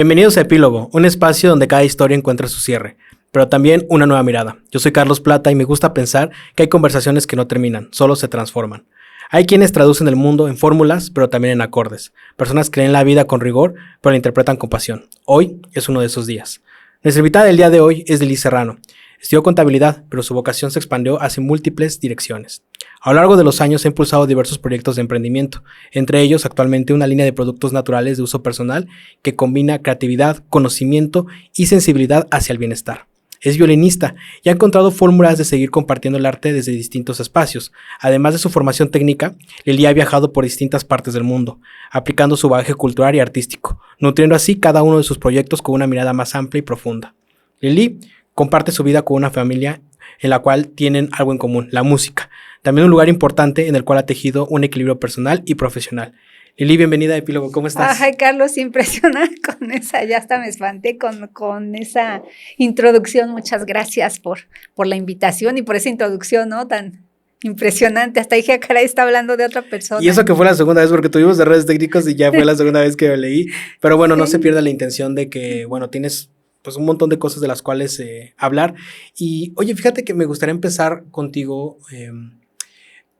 Bienvenidos a Epílogo, un espacio donde cada historia encuentra su cierre, pero también una nueva mirada. Yo soy Carlos Plata y me gusta pensar que hay conversaciones que no terminan, solo se transforman. Hay quienes traducen el mundo en fórmulas, pero también en acordes. Personas que leen la vida con rigor, pero la interpretan con pasión. Hoy es uno de esos días. Nuestra invitada del día de hoy es Lili Serrano. Estudió contabilidad, pero su vocación se expandió hacia múltiples direcciones. A lo largo de los años ha impulsado diversos proyectos de emprendimiento, entre ellos actualmente una línea de productos naturales de uso personal que combina creatividad, conocimiento y sensibilidad hacia el bienestar. Es violinista y ha encontrado fórmulas de seguir compartiendo el arte desde distintos espacios. Además de su formación técnica, Lili ha viajado por distintas partes del mundo, aplicando su bagaje cultural y artístico, nutriendo así cada uno de sus proyectos con una mirada más amplia y profunda. Lili comparte su vida con una familia en la cual tienen algo en común, la música. También un lugar importante en el cual ha tejido un equilibrio personal y profesional. Lili, bienvenida a Epílogo, ¿cómo estás? Ay, Carlos, impresionada con esa, ya hasta me espanté con esa introducción. Muchas gracias por la invitación y por esa introducción, ¿no? Tan impresionante. Hasta dije, caray, está hablando de otra persona. Y eso que fue la segunda vez, porque tuvimos errores técnicos y ya fue la segunda vez que lo leí. Pero bueno, no se pierda la intención de que, bueno, tienes pues un montón de cosas de las cuales hablar. Y oye, fíjate que me gustaría empezar contigo.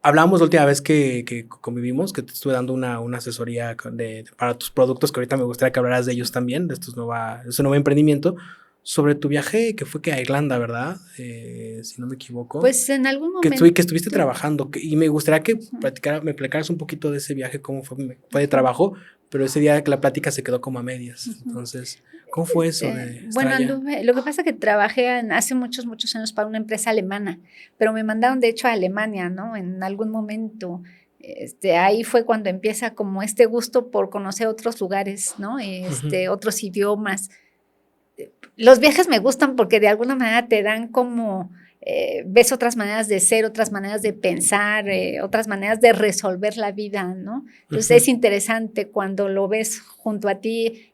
Hablábamos la última vez que convivimos, que te estuve dando una asesoría para tus productos, que ahorita me gustaría que hablaras de ellos también, de este nuevo emprendimiento, sobre tu viaje que fue a Irlanda, ¿verdad? Si no me equivoco. Pues en algún momento. Que estuviste trabajando, y me gustaría que me platicaras un poquito de ese viaje, cómo fue de trabajo, pero ese día que la plática se quedó como a medias. Entonces, ¿cómo fue eso? Bueno, lo que pasa es que trabajé hace muchos años para una empresa alemana, pero me mandaron de hecho a Alemania, ¿no? En algún momento. Ahí fue cuando empieza como este gusto por conocer otros lugares, ¿no? Otros idiomas. Los viajes me gustan porque de alguna manera te dan como, ves otras maneras de ser, otras maneras de pensar, otras maneras de resolver la vida, ¿no? Entonces es interesante cuando lo ves junto a ti,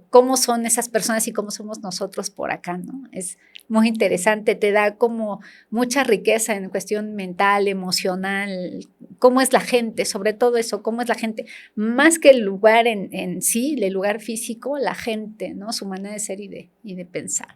cómo son esas personas y cómo somos nosotros por acá, ¿no? Es muy interesante, te da como mucha riqueza en cuestión mental, emocional, cómo es la gente, sobre todo eso, cómo es la gente, más que el lugar en sí, el lugar físico, la gente, ¿no? Su manera de ser y de pensar.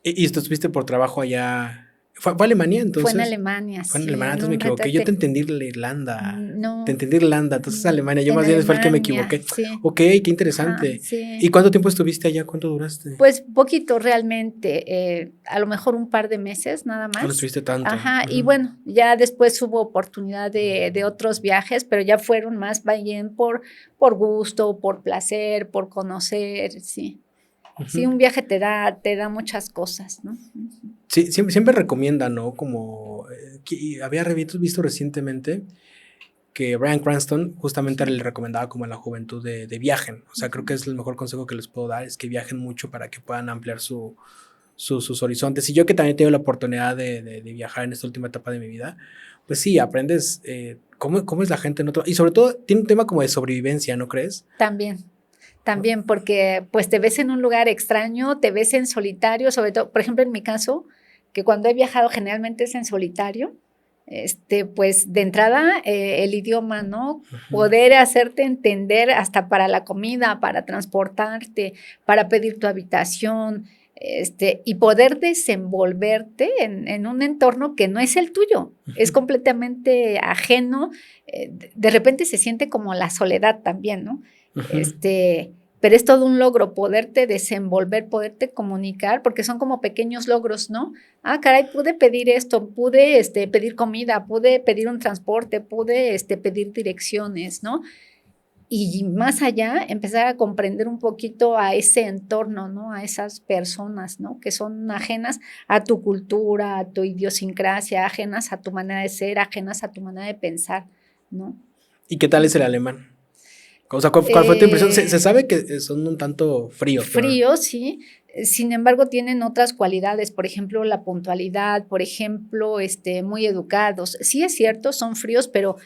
¿Y tú estuviste por trabajo allá? ¿Fue Alemania entonces? Fue en Alemania, Fue en Alemania, entonces me equivoqué. Yo te entendí Irlanda. No. Te entendí Irlanda, entonces Alemania. Yo más bien fue el que me equivoqué. Sí. Ok, qué interesante. Sí. ¿Y cuánto tiempo estuviste allá? ¿Cuánto duraste? Pues poquito realmente, a lo mejor un par de meses nada más. No estuviste tanto. Ajá, y bueno, ya después hubo oportunidad de otros viajes, pero ya fueron más bien por gusto, por placer, por conocer, sí. Sí, un viaje te da muchas cosas, ¿no? Sí, siempre recomiendan, ¿no? Como había visto recientemente que Bryan Cranston justamente le recomendaba como a la juventud de viajen. O sea, creo que es el mejor consejo que les puedo dar, es que viajen mucho para que puedan ampliar sus horizontes. Y yo que también tengo la oportunidad de viajar en esta última etapa de mi vida, pues sí, aprendes cómo es la gente en otro... Y sobre todo tiene un tema como de sobrevivencia, ¿no crees? También, porque pues te ves en un lugar extraño, te ves en solitario, sobre todo, por ejemplo, en mi caso, que cuando he viajado generalmente es en solitario, pues de entrada el idioma, ¿no? Poder hacerte entender hasta para la comida, para transportarte, para pedir tu habitación, y poder desenvolverte en un entorno que no es el tuyo, es completamente ajeno, de repente se siente como la soledad también, ¿no? Pero es todo un logro poderte desenvolver, poderte comunicar, porque son como pequeños logros, ¿no? Ah, caray, pude pedir esto, pude pedir comida, pude pedir un transporte, pude pedir direcciones, ¿no? Y más allá, empezar a comprender un poquito a ese entorno, ¿no? A esas personas, ¿no? Que son ajenas a tu cultura, a tu idiosincrasia, ajenas a tu manera de ser, ajenas a tu manera de pensar, ¿no? ¿Y qué tal es el alemán? O sea, ¿cuál fue tu impresión? Se sabe que son un tanto fríos. Fríos, sí. Sin embargo, tienen otras cualidades, por ejemplo, la puntualidad, por ejemplo, muy educados. Sí es cierto, son fríos, pero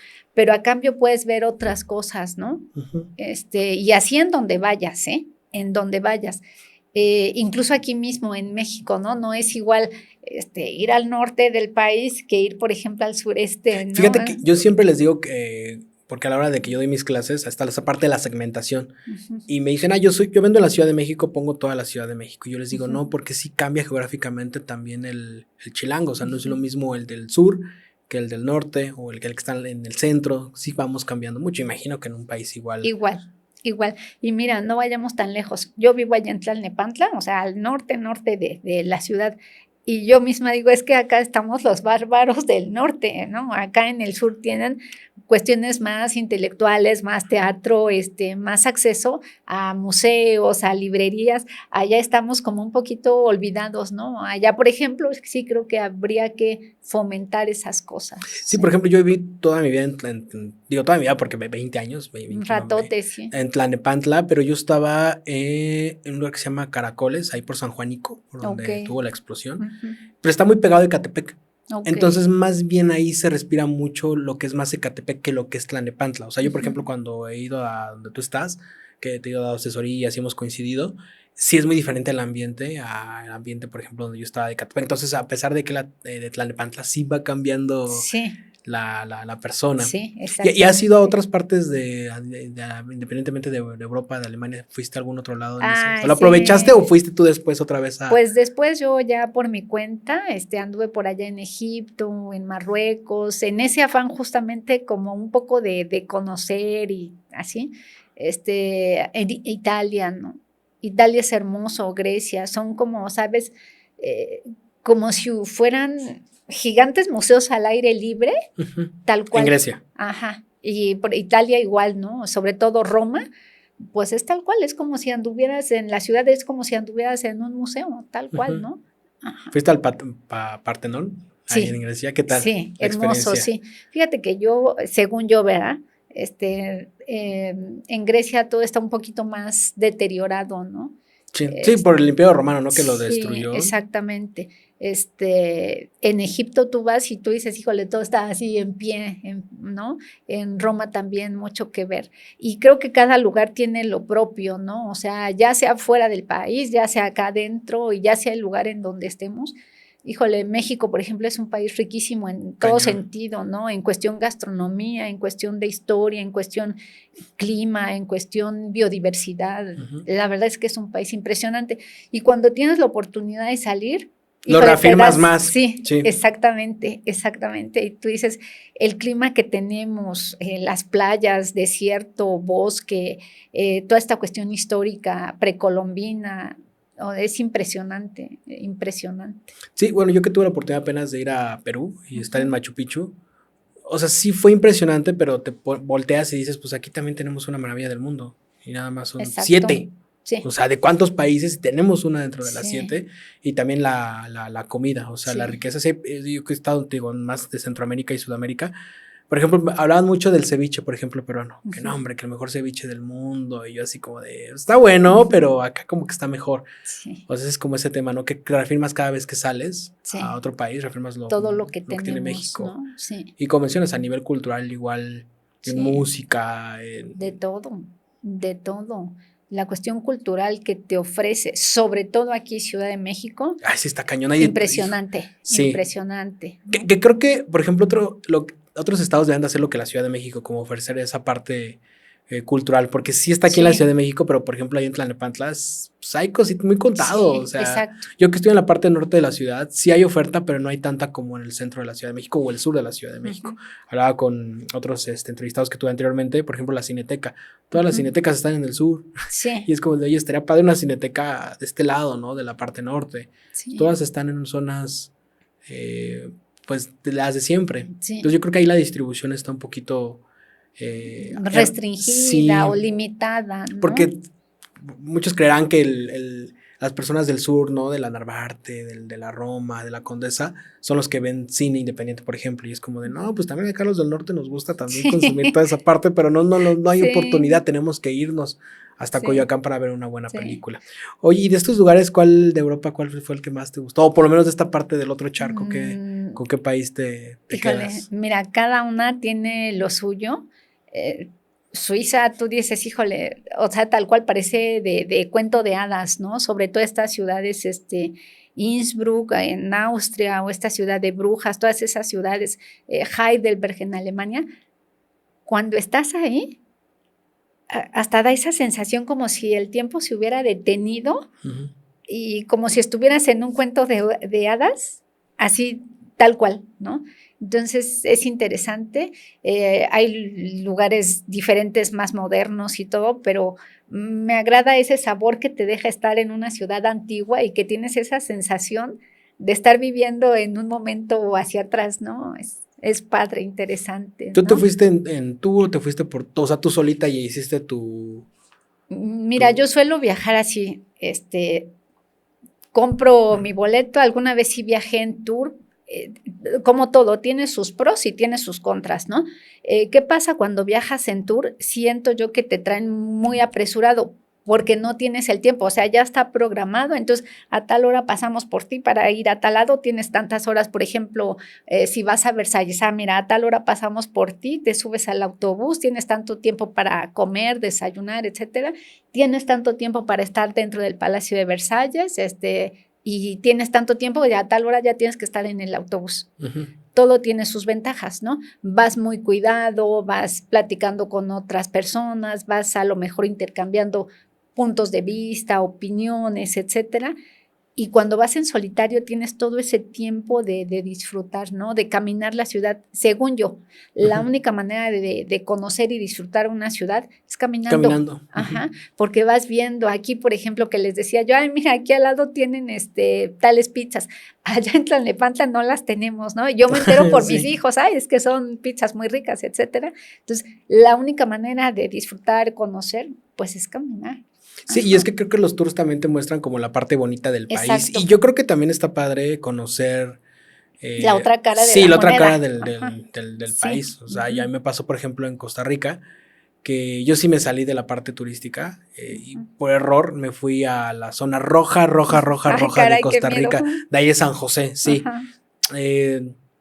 a cambio puedes ver otras cosas, ¿no? Y así en donde vayas, ¿eh? En donde vayas. Incluso aquí mismo en México, ¿no? No es igual ir al norte del país que ir, por ejemplo, al sureste, ¿no? Fíjate que yo siempre les digo que porque a la hora de que yo doy mis clases, está esa parte de la segmentación. Ujú. Y me dicen, yo vendo en la Ciudad de México, pongo toda la Ciudad de México. Y yo les digo, Ujú. no, porque sí cambia geográficamente también el chilango. O sea, no es lo Ujú. mismo el del sur que el del norte o el que está en el centro. Sí vamos cambiando mucho. Imagino que en un país igual. Igual, igual. Y mira, no vayamos tan lejos. Yo vivo allá en Tlalnepantla, o sea, al norte de la ciudad. Y yo misma digo, es que acá estamos los bárbaros del norte, ¿no? Acá en el sur tienen cuestiones más intelectuales, más teatro, más acceso a museos, a librerías. Allá estamos como un poquito olvidados, ¿no? Allá, por ejemplo, sí creo que habría que fomentar esas cosas. Sí, por ejemplo, yo viví toda mi vida digo toda mi vida porque 20 años, Un 21, ratote, sí. en Tlalnepantla, pero yo estaba en un lugar que se llama Caracoles, ahí por San Juanico, por Ok. donde tuvo la explosión. Ujú. Pero está muy pegado a Ecatepec. Ok. Entonces, más bien ahí se respira mucho lo que es más Ecatepec que lo que es Tlalnepantla. O sea, yo, por ejemplo, cuando he ido a donde tú estás, que te he ido a dar asesorías y hemos coincidido, sí es muy diferente el ambiente al ambiente, por ejemplo, donde yo estaba de Ecatepec. Entonces, a pesar de que de Tlalnepantla sí va cambiando Sí, la persona. sí, ¿Y has ido a exactamente. otras partes independientemente de Europa, de Alemania? ¿Fuiste a algún otro lado en eso? O sea, Ay, ¿lo aprovechaste o sí. fuiste tú después otra vez a...? Pues después yo ya por mi cuenta, anduve por allá en Egipto, en Marruecos, en ese afán justamente como un poco de conocer y así, en Italia, ¿no? Italia es hermoso, Grecia, son como, ¿sabes? Eh, Como si fueran gigantes museos al aire libre, Ujú. tal En cual. Grecia. Ajá. Y por Italia igual, ¿no? Sobre todo Roma, pues es tal cual, es como si anduvieras en la ciudad, es como si anduvieras en un museo, tal cual, Ujú. ¿no? Ajá. ¿Fuiste al Partenón? Ahí en Sí, Grecia. ¿Qué tal sí, la hermoso, experiencia? sí. Fíjate que yo, según yo, ¿verdad? En Grecia todo está un poquito más deteriorado, ¿no? Sí, sí, Es- por el Imperio Romano, ¿no? Que lo sí, destruyó. exactamente. En Egipto tú vas y tú dices, híjole, todo está así en pie, ¿no? En Roma también mucho que ver. Y creo que cada lugar tiene lo propio, ¿no? O sea, ya sea fuera del país, ya sea acá adentro y ya sea el lugar en donde estemos. Híjole, México, por ejemplo, es un país riquísimo en todo Cañón. sentido, ¿no? En cuestión gastronomía, en cuestión de historia, en cuestión clima, en cuestión biodiversidad. Ujú. La verdad es que es un país impresionante. Y cuando tienes la oportunidad de salir, Lo híjole, te reafirmas das, más. sí, Sí. exactamente, exactamente. Y tú dices, el clima que tenemos, las playas, desierto, bosque, toda esta cuestión histórica precolombina, oh, es impresionante, impresionante. Sí, bueno, yo que tuve la oportunidad apenas de ir a Perú y estar en Ujú. Machu Picchu. O sea, sí fue impresionante, pero te volteas y dices, pues aquí también tenemos una maravilla del mundo. Y nada más son Exacto, 7. O sí, sea, ¿de cuántos países tenemos una dentro de las sí, 7? Y también la comida, o sea, la sí. riqueza. Sí, yo que he estado, digo, más de Centroamérica y Sudamérica. Por ejemplo, hablaban mucho del ceviche, por ejemplo, peruano. Que no, Ujú, hombre, que el mejor ceviche del mundo. Y yo así como de, está bueno, ujú, pero acá como que está mejor. sí, O sea, es como ese tema, ¿no? Que reafirmas cada vez que sales a sí. otro país, reafirmas Todo lo que lo que tiene tenemos, México. ¿no? Sí, Y como mencionas, a nivel cultural, igual en sí. música, De todo, de todo. La cuestión cultural que te ofrece, sobre todo aquí Ciudad de México, ay, sí está cañón. impresionante, Sí. impresionante, Que, ¿no? que creo que, por ejemplo, otros estados deben de hacer lo que la Ciudad de México, como ofrecer esa parte cultural, porque sí está aquí en la Ciudad de Sí, México, pero por ejemplo ahí en Tlalnepantla pues, hay cositas muy contado, o sí, sea, exacto. yo que estoy en la parte norte de la ciudad, sí hay oferta, pero no hay tanta como en el centro de la Ciudad de México o el sur de la Ciudad de México. Ujú, Hablaba con otros entrevistados que tuve anteriormente, por ejemplo la Cineteca, todas las ujú, cinetecas están en el sur, y sí, es como de, oye, estaría padre una cineteca de este lado, ¿no? De la parte norte. sí, Todas están en zonas, eh, pues, de las de siempre. Entonces sí. yo creo que ahí la distribución está un poquito... Restringida sí, o limitada, ¿no? porque muchos creerán que las personas del sur, ¿no? De la Narvarte, de la Roma, de la Condesa, son los que ven cine independiente, por ejemplo, y es como de, no, pues también acá los del norte nos gusta también consumir toda Sí, esa parte, pero no hay oportunidad, sí, tenemos que irnos hasta sí, Coyoacán para ver una buena sí. película. Oye, y de estos lugares, ¿cuál de Europa, cuál fue el que más te gustó? O por lo menos de esta parte del otro charco, Mm, ¿con qué país te Híjole, quedas? mira, cada una tiene lo suyo. Eh, Suiza, tú dices, híjole, o sea, tal cual parece de cuento de hadas, ¿no? Sobre todo estas ciudades, Innsbruck en Austria o esta ciudad de Brujas, todas esas ciudades, Heidelberg en Alemania, cuando estás ahí, hasta da esa sensación como si el tiempo se hubiera detenido y como si estuvieras en un cuento de hadas, así tal cual, ¿no? Entonces es interesante, hay lugares diferentes, más modernos y todo, pero me agrada ese sabor que te deja estar en una ciudad antigua y que tienes esa sensación de estar viviendo en un momento hacia atrás, ¿no? Es padre, interesante, ¿Tú te ¿no? fuiste en tour o te fuiste o sea, tú solita y hiciste Mira, yo suelo viajar así, compro mi boleto, alguna vez sí viajé en tour, como todo, tiene sus pros y tiene sus contras, ¿no? ¿Qué pasa cuando viajas en tour? Siento yo que te traen muy apresurado porque no tienes el tiempo, o sea, ya está programado, entonces a tal hora pasamos por ti para ir a tal lado, tienes tantas horas, por ejemplo, si vas a Versalles, mira, a tal hora pasamos por ti, te subes al autobús, tienes tanto tiempo para comer, desayunar, etcétera, tienes tanto tiempo para estar dentro del Palacio de Versalles, y tienes tanto tiempo, ya a tal hora ya tienes que estar en el autobús. Todo tiene sus ventajas, ¿no? Vas muy cuidado, vas platicando con otras personas, vas a lo mejor intercambiando puntos de vista, opiniones, etcétera. Y cuando vas en solitario tienes todo ese tiempo de disfrutar, ¿no? De caminar la ciudad. Según yo, la única manera de conocer y disfrutar una ciudad es caminando. Ajá, porque vas viendo aquí, por ejemplo, que les decía yo, ay, mira, aquí al lado tienen tales pizzas. Allá en Tlalnepantla no las tenemos, ¿no? Yo me entero por mis hijos, ay, es que son pizzas muy ricas, etcétera. Entonces, la única manera de disfrutar, conocer, pues es caminar. Sí, y es que creo que los tours también te muestran como la parte bonita del país. Exacto. Y yo creo que también está padre conocer la otra cara de sí, la la otra moneda. cara del Sí. país. O sea, ya me pasó, por ejemplo, en Costa Rica, que yo sí me salí de la parte turística y por error me fui a la zona roja Caray, de Costa Rica. De ahí es San José, sí.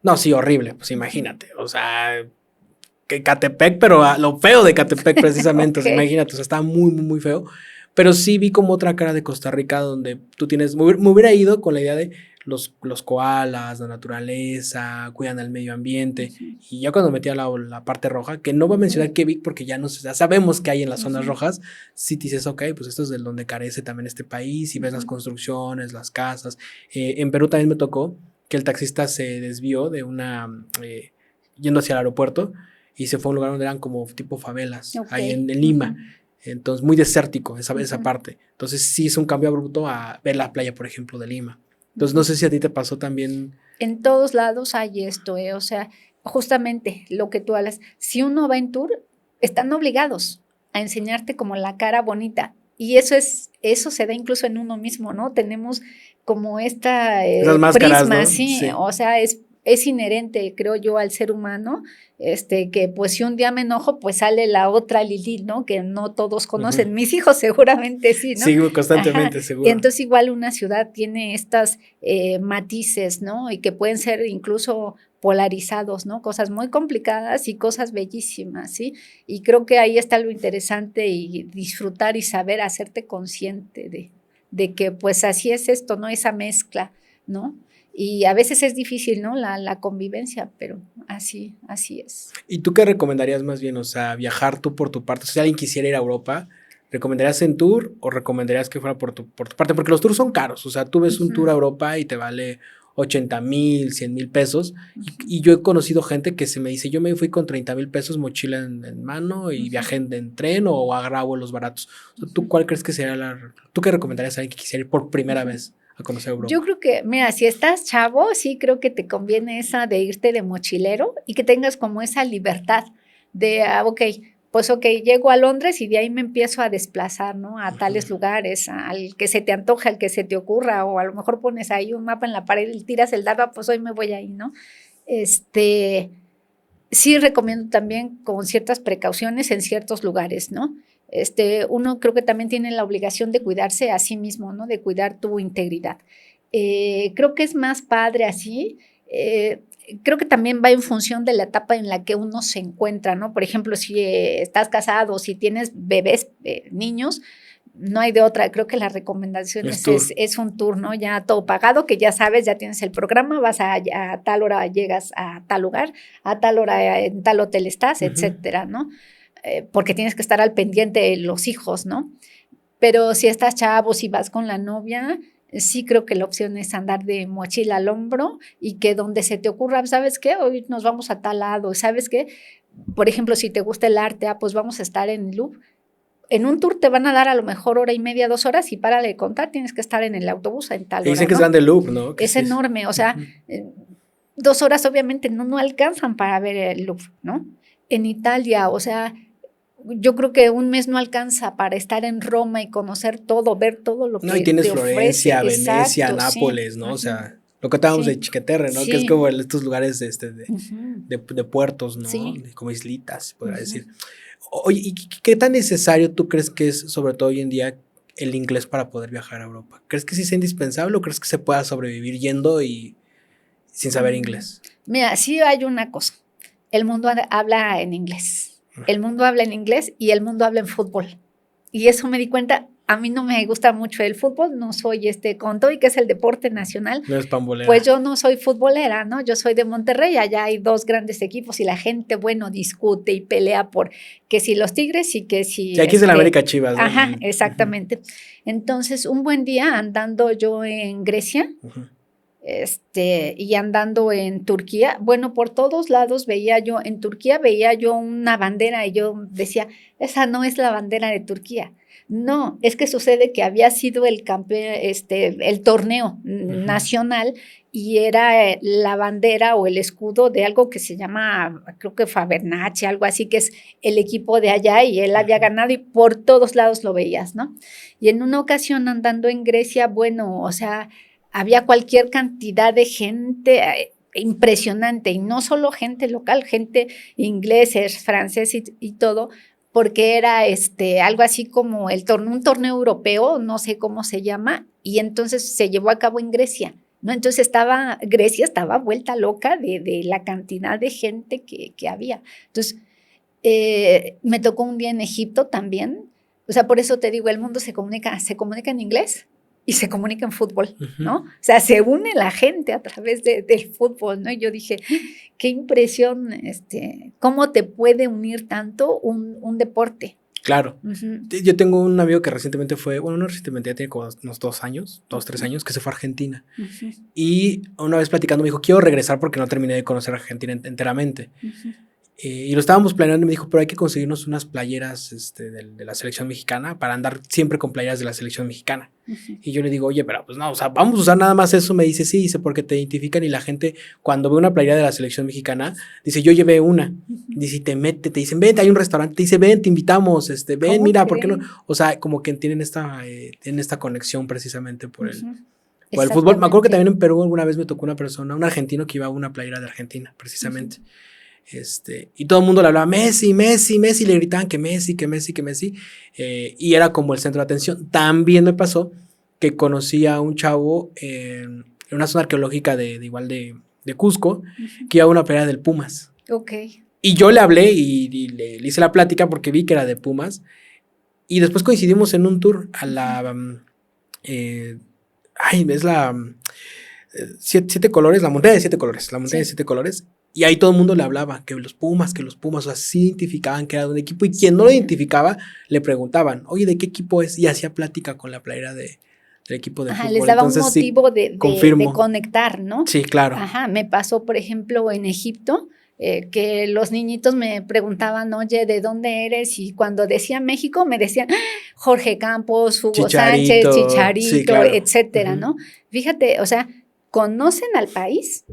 No, sí, horrible, pues imagínate. O sea, que Catepec, pero a lo feo de Catepec precisamente. O sea, imagínate, o sea, estaba muy, muy, muy feo. Pero sí vi como otra cara de Costa Rica donde tú tienes, me hubiera ido con la idea de los koalas, la naturaleza, cuidan el medio ambiente. Y ya cuando metí a la parte roja, que no voy a mencionar qué vi porque ya sabemos que hay en las zonas rojas, sí te dices, ok, pues esto es de donde carece también este país, y ves las construcciones, las casas. En Perú también me tocó que el taxista se desvió de yendo hacia el aeropuerto y se fue a un lugar donde eran como tipo favelas, ahí en Lima. Entonces, muy desértico esa parte. Entonces, sí es un cambio abrupto a ver la playa, por ejemplo, de Lima. Entonces, no sé si a ti te pasó también. En todos lados hay esto, o sea, justamente lo que tú hablas. Si uno va en tour, están obligados a enseñarte como la cara bonita. Y eso se da incluso en uno mismo, ¿no? Tenemos como esta Esas máscaras, prisma, ¿no? sí, o sea, es inherente, creo yo, al ser humano, que pues si un día me enojo, pues sale la otra Lili, ¿no? Que no todos conocen. Mis hijos seguramente sí, ¿no? Sí, constantemente, seguro. Entonces igual una ciudad tiene estas matices, ¿no? Y que pueden ser incluso polarizados, ¿no? Cosas muy complicadas y cosas bellísimas, ¿sí? Y creo que ahí está lo interesante y disfrutar y saber hacerte consciente de que pues así es esto, ¿no? Esa mezcla, ¿no? Y a veces es difícil, ¿no? La convivencia, pero así es. ¿Y tú qué recomendarías más bien? O sea, viajar tú por tu parte. O sea, si alguien quisiera ir a Europa, ¿recomendarías en tour o recomendarías que fuera por tu parte? Porque los tours son caros. O sea, tú ves un tour a Europa y te vale 80,000, 100,000 pesos. Y yo he conocido gente que se me dice, yo me fui con 30,000 pesos, mochila en mano y viajé en tren o agarraba vuelos baratos. O sea, ¿tú cuál crees que sería tú qué recomendarías a alguien que quisiera ir por primera vez a conocer Europa? Yo creo que, mira, si estás chavo, sí creo que te conviene esa de irte de mochilero y que tengas como esa libertad de, pues llego a Londres y de ahí me empiezo a desplazar, ¿no? A tales lugares, al que se te antoja, al que se te ocurra, o a lo mejor pones ahí un mapa en la pared y tiras el dado, pues hoy me voy ahí, ¿no? Sí recomiendo también con ciertas precauciones en ciertos lugares, ¿no? Uno creo que también tiene la obligación de cuidarse a sí mismo, ¿no? De cuidar tu integridad. Creo que es más padre así. Creo que también va en función de la etapa en la que uno se encuentra, ¿no? Por ejemplo, si estás casado, si tienes bebés, niños, no hay de otra. Creo que la recomendación es un tour, ¿no? Ya todo pagado, que ya sabes, ya tienes el programa, vas a tal hora llegas a tal lugar, a tal hora en tal hotel estás, etcétera, ¿no? Porque tienes que estar al pendiente de los hijos, ¿no? Pero si estás chavo, si vas con la novia, sí creo que la opción es andar de mochila al hombro y que donde se te ocurra, ¿sabes qué? Hoy nos vamos a tal lado, ¿sabes qué? Por ejemplo, si te gusta el arte, pues vamos a estar en el Louvre. En un tour te van a dar a lo mejor 1:30, 2 horas, y para de contar tienes que estar en el autobús en tal hora. Dicen que es grande el Louvre, ¿no? Que es enorme, o sea, 2 horas obviamente no alcanzan para ver el Louvre, ¿no? En Italia, o sea, yo creo que un mes no alcanza para estar en Roma y conocer todo, ver todo lo que te ofrece. No, y tienes Florencia, Venecia, Nápoles, ¿no? O sea, lo que estábamos de Chiqueterre, ¿no? Que es como estos lugares de puertos, ¿no? Como islitas, podría decir. Oye, ¿y qué tan necesario tú crees que es, sobre todo hoy en día, el inglés para poder viajar a Europa? ¿Crees que sí es indispensable o crees que se pueda sobrevivir yendo y sin saber inglés? Mira, sí hay una cosa. El mundo habla en inglés. El mundo habla en inglés y el mundo habla en fútbol. Y eso me di cuenta. A mí no me gusta mucho el fútbol, no soy con todo y que es el deporte nacional. No es pambolera. Pues yo no soy futbolera, ¿no? Yo soy de Monterrey, allá hay 2 grandes equipos y la gente, bueno, discute y pelea por que si los Tigres y que si... Sí, aquí es el América Chivas, ¿no? Ajá, exactamente. Entonces, un buen día andando yo en Grecia, y andando en Turquía, bueno, por todos lados en Turquía veía yo una bandera y yo decía, esa no es la bandera de Turquía. No, es que sucede que había sido el campeón, el torneo nacional y era la bandera o el escudo de algo que se llama, creo que Fabernache, algo así, que es el equipo de allá y él había ganado y por todos lados lo veías, ¿no? Y en una ocasión andando en Grecia, bueno, o sea, había cualquier cantidad de gente impresionante y no solo gente local, gente ingleses, franceses y todo, porque era algo así como un torneo europeo, no sé cómo se llama, y entonces se llevó a cabo en Grecia, ¿no? Entonces Grecia estaba vuelta loca de la cantidad de gente que había. Entonces, me tocó un día en Egipto también, o sea, por eso te digo, el mundo se comunica en inglés y se comunica en fútbol, ¿no? O sea, se une la gente a través del fútbol, ¿no? Y yo dije, qué impresión, cómo te puede unir tanto un deporte. Claro. Yo tengo un amigo que recientemente fue, bueno, no recientemente, ya tiene como unos 2 años, 2, 3 años, que se fue a Argentina. Y una vez platicando me dijo, quiero regresar porque no terminé de conocer Argentina enteramente. Y lo estábamos planeando y me dijo, pero hay que conseguirnos unas playeras de la selección mexicana para andar siempre con playeras de la selección mexicana. Y yo le digo, oye, pero pues no, o sea, vamos a usar nada más eso. Me dice, sí, dice, porque te identifican y la gente cuando ve una playera de la selección mexicana, dice, yo llevé una. Dice, y te dicen, ven, hay un restaurante, te dice, ven, te invitamos, ven, mira, ¿por qué no? O sea, como que tienen esta conexión precisamente por el fútbol. Me acuerdo que también en Perú alguna vez me tocó un argentino que iba a una playera de Argentina, precisamente. Y todo el mundo le hablaba Messi, Messi, Messi, le gritaban que Messi, y era como el centro de atención. También me pasó que conocí a un chavo en una zona arqueológica de Cusco, que iba a una pelea del Pumas. Y yo le hablé y le hice la plática porque vi que era de Pumas, y después coincidimos en un tour a la es la 7 colores, la montaña de 7 colores, de 7 colores. Y ahí todo el mundo le hablaba, que los Pumas, o sea, sí identificaban que era de un equipo. Y quien no lo identificaba, le preguntaban, oye, ¿de qué equipo es? Y hacía plática con la playera del equipo de fútbol. Les daba entonces, un motivo sí, de conectar, ¿no? Sí, claro. Me pasó, por ejemplo, en Egipto, que los niñitos me preguntaban, oye, ¿de dónde eres? Y cuando decía México, me decían Jorge Campos, Hugo Sánchez, Chicharito, sí, claro, etcétera, ¿no? Fíjate, o sea, conocen al país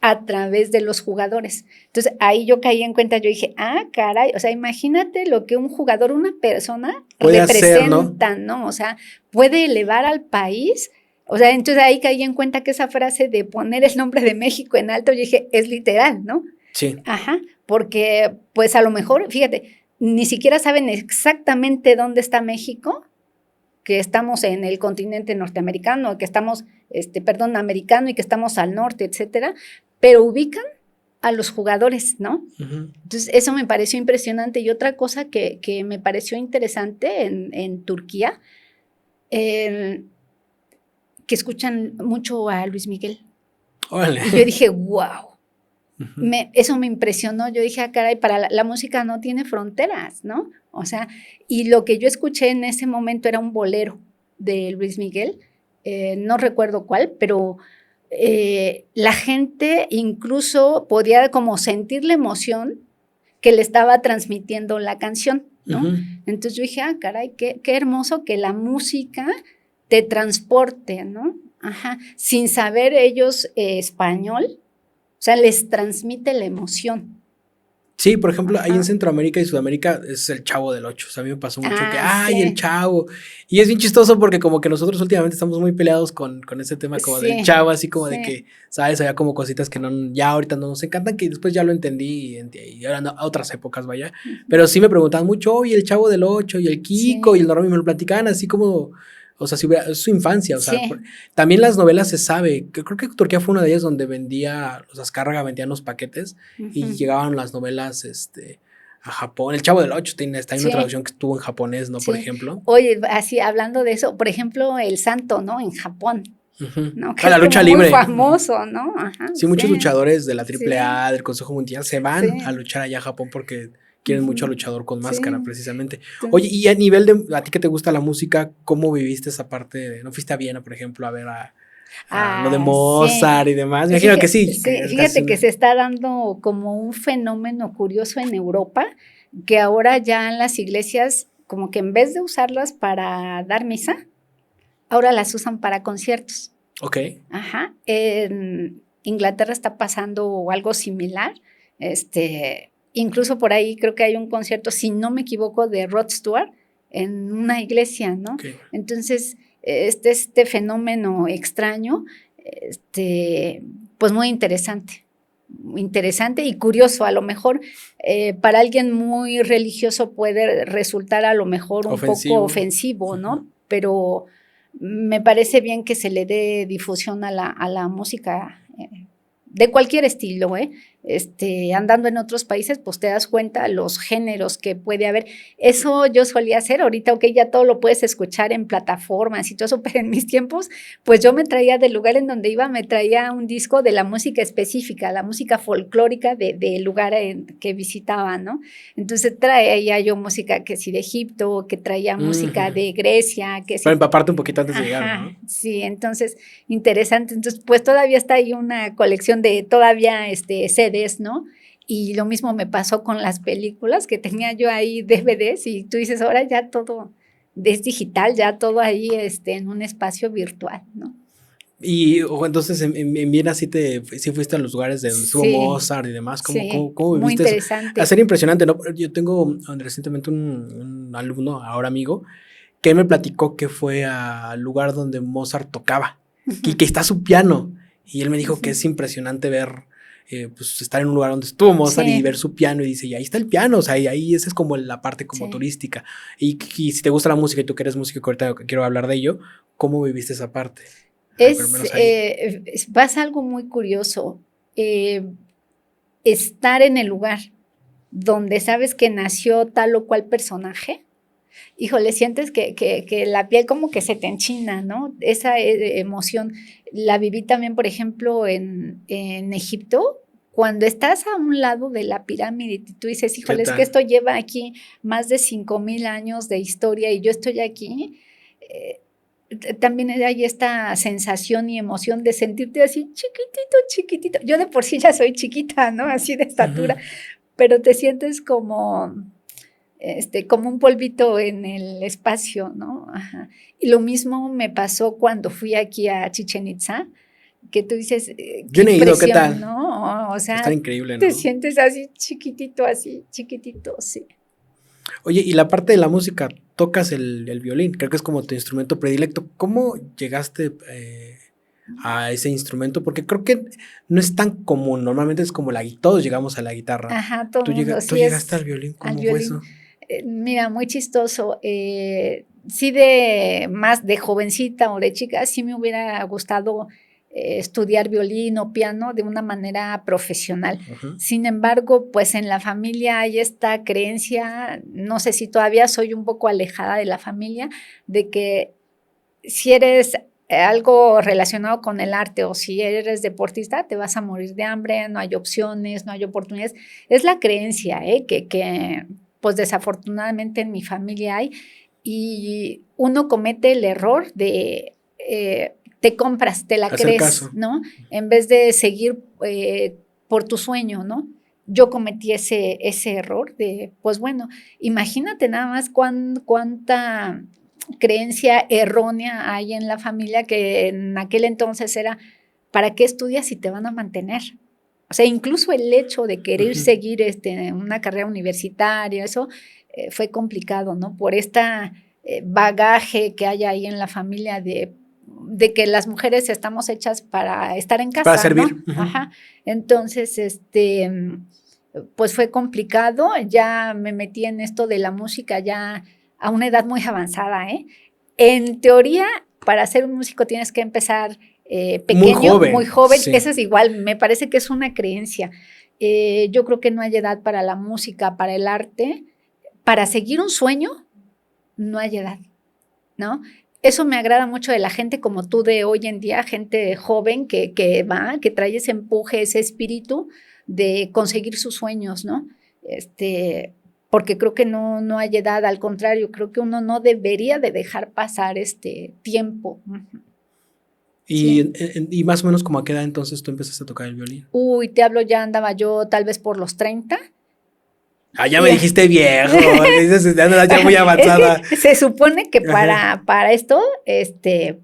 a través de los jugadores. Entonces, ahí yo caí en cuenta, yo dije, caray, o sea, imagínate lo que un jugador, una persona puede representa, ¿no? O sea, puede elevar al país. O sea, entonces ahí caí en cuenta que esa frase de poner el nombre de México en alto, yo dije, es literal, ¿no? Sí. Porque pues a lo mejor, fíjate, ni siquiera saben exactamente dónde está México, que estamos en el continente norteamericano, que estamos, americano y que estamos al norte, etcétera, pero ubican a los jugadores, ¿no? Entonces, eso me pareció impresionante. Y otra cosa que me pareció interesante en Turquía que escuchan mucho a Luis Miguel. Órale. Y yo dije, wow. Ujú. Eso me impresionó. Yo dije, caray, para la música no tiene fronteras, ¿no? O sea, y lo que yo escuché en ese momento era un bolero de Luis Miguel, no recuerdo cuál, pero la gente incluso podía como sentir la emoción que le estaba transmitiendo la canción, ¿no? Ujú. Entonces yo dije, caray, qué hermoso que la música te transporte, ¿no? Ajá, sin saber ellos español, o sea, les transmite la emoción. Sí, por ejemplo, ahí en Ajá. Centroamérica y Sudamérica es el Chavo del Ocho. O sea, a mí me pasó mucho que, ¡ay, el Sí, Chavo! Y es bien chistoso porque como que nosotros últimamente estamos muy peleados con ese tema como del sí, Chavo, así como de sí. que, ¿sabes? Había como cositas que no, ya ahorita no nos encantan, que después ya lo entendí y eran otras épocas, vaya. Pero sí me preguntaban mucho, oye, el Chavo del Ocho y el Kiko y el Sí, Normi me lo platicaban así como, o sea, si hubiera, es su infancia, o sea, sí. también las novelas se sabe, que creo que Turquía fue una de ellas donde vendía, los Azcárraga vendían los paquetes y Ujú. llegaban las novelas, a Japón. El Chavo del Ocho está en una Sí, traducción que estuvo en japonés, ¿no? Por sí. ejemplo. Oye, así hablando de eso, por ejemplo, el santo, ¿no? En Japón, Ujú. ¿no? A Que la es lucha como muy libre. Ujú. famoso, ¿no? Ajá, Sí, muchos sí, luchadores de la sí, AAA, del Consejo Mundial, se van a sí. luchar allá a Japón porque quieren mucho al Ujú, luchador con máscara, sí. precisamente. Oye, Entonces, y a nivel de, a ti que te gusta la música, ¿cómo viviste esa parte de, no fuiste a Viena, por ejemplo, a ver a lo de Mozart y sí. demás? Me imagino que sí, que Sí, es casi fíjate que una... se está dando como un fenómeno curioso en Europa, que ahora ya en las iglesias, como que en vez de usarlas para dar misa, ahora las usan para conciertos. Ok. Ajá. En Inglaterra está pasando algo similar. Incluso por ahí creo que hay un concierto, si no me equivoco, de Rod Stewart en una iglesia, ¿no? Ok. Entonces, este fenómeno extraño, pues muy interesante y curioso. A lo mejor para alguien muy religioso puede resultar a lo mejor un poco Ofensivo. ofensivo, Ujú. ¿no? Pero me parece bien que se le dé difusión a la música de cualquier estilo, ¿eh? Andando en otros países, pues te das cuenta los géneros que puede haber. Eso yo solía hacer, ahorita, ok, ya todo lo puedes escuchar en plataformas y todo eso, pero en mis tiempos, pues yo me traía del lugar en donde iba, me traía un disco de la música específica, la música folclórica del lugar que visitaba, ¿no? Entonces traía yo música que sí de Egipto, que traía música Ujú. de Grecia, que Para sí. empaparte un poquito antes de llegar, ¿no? Ajá, sí, entonces, interesante. Entonces, pues todavía está ahí una colección de todavía CDs, ¿no? Y lo mismo me pasó con las películas, que tenía yo ahí DVDs y tú dices, ahora ya todo es digital, ya todo ahí en un espacio virtual, ¿no? Y entonces en Viena sí fuiste a los lugares de donde estuvo Sí, Mozart y demás. sí, ¿Cómo muy viviste eso? A interesante. ser impresionante, ¿no? Yo tengo recientemente un alumno, ahora amigo, que me platicó que fue al lugar donde Mozart tocaba y Ujú, que está su piano. Y él me dijo que ujú. es impresionante ver, pues estar en un lugar donde estuvo Mozart y ver Sí, su piano y dice, y ahí está el piano, o sea, y ahí esa es como la parte como sí. turística. Y si te gusta la música y tú que eres músico, que ahorita quiero hablar de ello, ¿cómo viviste esa parte? Ay, por lo menos ahí. Pasa algo muy curioso. Eh, Estar en el lugar donde sabes que nació tal o cual personaje, híjole, sientes que la piel como que se te enchina, ¿no? Esa emoción. La viví también, por ejemplo, en Egipto, cuando estás a un lado de la pirámide y tú dices, ¿Qué híjole, es que tal? esto lleva aquí más de 5,000 años de historia y yo estoy aquí. eh, También hay esta sensación y emoción de sentirte así chiquitito, chiquitito. Yo de por sí ya soy chiquita, ¿no? Así de Ujú. estatura, pero te sientes como un polvito en el espacio, ¿no? Ajá. Y lo mismo me pasó cuando fui aquí a Chichen Itza, que tú dices, qué Yo no he ido, ¿qué impresión, tal? ¿no? O Está sea, increíble, te ¿no? sientes así chiquitito, sí. Oye, y la parte de la música, tocas el violín, creo que es como tu instrumento predilecto. ¿Cómo llegaste a ese instrumento? Porque creo que no es tan común, normalmente es como todos llegamos a la guitarra. Ajá, todo el mundo, ¿Tú sí llegaste al es violín? al ¿Cómo fue violín. eso? Mira, muy chistoso. Sí, de más de jovencita o de chica, sí me hubiera gustado estudiar violín o piano de una manera profesional. Ujú. Sin embargo, pues en la familia hay esta creencia, no sé si todavía soy un poco alejada de la familia, de que si eres algo relacionado con el arte o si eres deportista, te vas a morir de hambre, no hay opciones, no hay oportunidades. Es la creencia que pues desafortunadamente en mi familia hay, y uno comete el error de te compras, te la Hacer crees, caso. ¿no? En vez de seguir por tu sueño, ¿no? Yo cometí ese error de, pues bueno, imagínate nada más cuánta creencia errónea hay en la familia, que en aquel entonces era, ¿para qué estudias si te van a mantener? O sea, incluso el hecho de querer seguir una carrera universitaria, eso fue complicado, ¿no? Por esta bagaje que hay ahí en la familia de que las mujeres estamos hechas para estar en casa, para servir. ¿no? Ajá. Entonces, pues fue complicado. Ya me metí en esto de la música ya a una edad muy avanzada, ¿eh? En teoría, para ser un músico tienes que empezar pequeño, muy joven. Sí. Eso es igual, me parece que es una creencia. Yo creo que no hay edad para la música, para el arte. Para seguir un sueño, no hay edad, ¿no? Eso me agrada mucho de la gente como tú de hoy en día, gente joven que trae ese empuje, ese espíritu de conseguir sus sueños, ¿no? Porque creo que no hay edad, al contrario, creo que uno no debería de dejar pasar este tiempo. Sí. Y más o menos como a qué edad entonces tú empezaste a tocar el violín. Uy, te hablo, ya andaba yo tal vez por los 30. Ah, ya me dijiste viejo, dices ya muy avanzada. Es que se supone que para esto,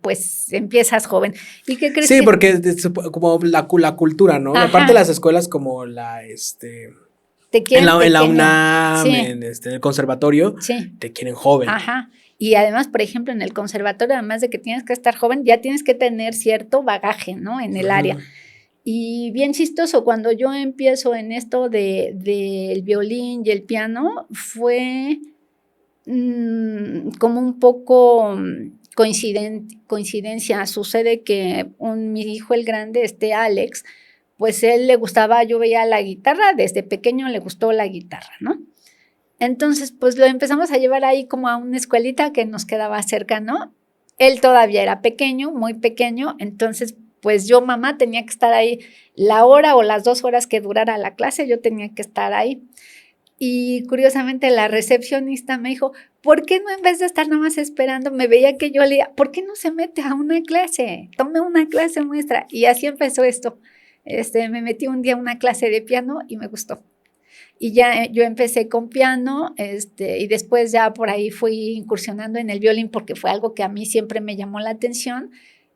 pues empiezas joven. ¿Y qué crees? Sí, porque como la cultura, ¿no? Ajá. Aparte de las escuelas como te quieren en la UNAM, sí. en el conservatorio, sí. te quieren joven. Ajá. Y además, por ejemplo, en el conservatorio, además de que tienes que estar joven, ya tienes que tener cierto bagaje, ¿no? En el área. Y bien chistoso, cuando yo empiezo en esto del violín y el piano, fue como un poco coincidencia. Sucede que mi hijo el grande, Alex, pues él le gustaba, yo veía la guitarra, desde pequeño le gustó la guitarra, ¿no? Entonces, pues lo empezamos a llevar ahí como a una escuelita que nos quedaba cerca, ¿no? Él todavía era pequeño, muy pequeño, entonces pues yo, mamá, tenía que estar ahí la hora o las 2 horas que durara la clase, yo tenía que estar ahí. Y curiosamente la recepcionista me dijo, ¿por qué no en vez de estar nomás esperando? Me veía que yo leía, ¿por qué no se mete a una clase? Tome una clase muestra. Y así empezó esto. Me metí un día a una clase de piano y me gustó. Y ya yo empecé con piano, y después ya por ahí fui incursionando en el violín porque fue algo que a mí siempre me llamó la atención.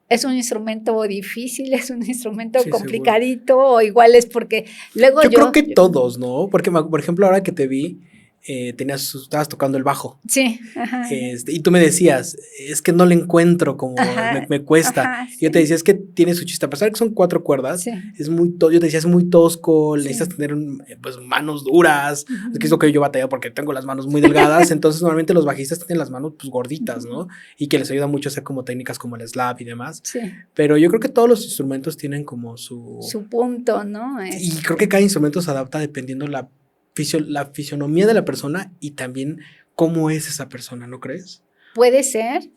Es un instrumento difícil, es un instrumento complicadito, seguro. O igual es porque luego yo creo que todos, ¿no? Porque, por ejemplo, ahora que te vi, estabas tocando el bajo. Sí. Ajá. Y tú me decías, es que no le encuentro como me cuesta. Ajá, sí. Yo te decía, es que tiene su chiste. A pesar de que son 4 cuerdas, sí. Es muy yo te decía, es muy tosco, sí. Necesitas tener pues manos duras. Es que es lo que yo batallo porque tengo las manos muy delgadas. Entonces, normalmente los bajistas tienen las manos pues gorditas, ¿no? Y que les ayuda mucho a hacer como técnicas como el slap y demás. Sí. Pero yo creo que todos los instrumentos tienen como su punto, ¿no? Y creo que cada instrumento se adapta dependiendo la fisionomía de la persona y también cómo es esa persona, ¿no crees? Puede ser.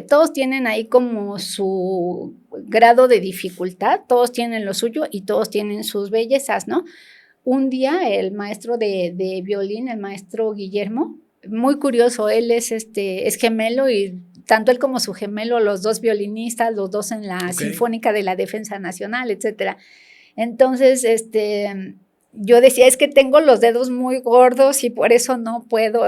Todos tienen ahí como su grado de dificultad, todos tienen lo suyo y todos tienen sus bellezas, ¿no? Un día el maestro de violín, el maestro Guillermo, muy curioso, él es gemelo, y tanto él como su gemelo, los dos violinistas, los dos en la Sinfónica de la Defensa Nacional, etcétera. Entonces, yo decía, es que tengo los dedos muy gordos y por eso no puedo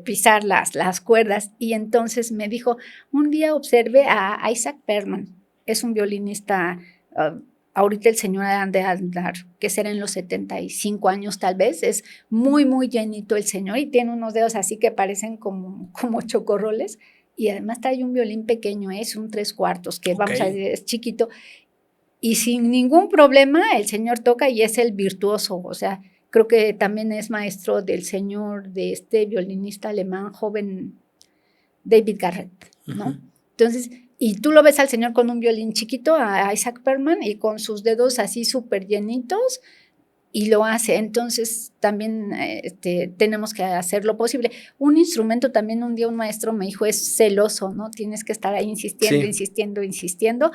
pisar las cuerdas. Y entonces me dijo, un día observe a Isaac Perlman, es un violinista, ahorita el señor ha de andar, que será en los 75 años tal vez, es muy, muy llenito el señor y tiene unos dedos así que parecen como chocorroles, y además trae un violín pequeño, es un 3/4, que vamos a decir, es chiquito. Y sin ningún problema el señor toca y es el virtuoso, o sea, creo que también es maestro del señor, de este violinista alemán joven, David Garrett, ¿no? Entonces, y tú lo ves al señor con un violín chiquito, a Isaac Perlman, y con sus dedos así súper llenitos, y lo hace. Entonces también tenemos que hacer lo posible. Un instrumento también, un día un maestro me dijo, es celoso, ¿no? Tienes que estar ahí insistiendo, Sí. insistiendo.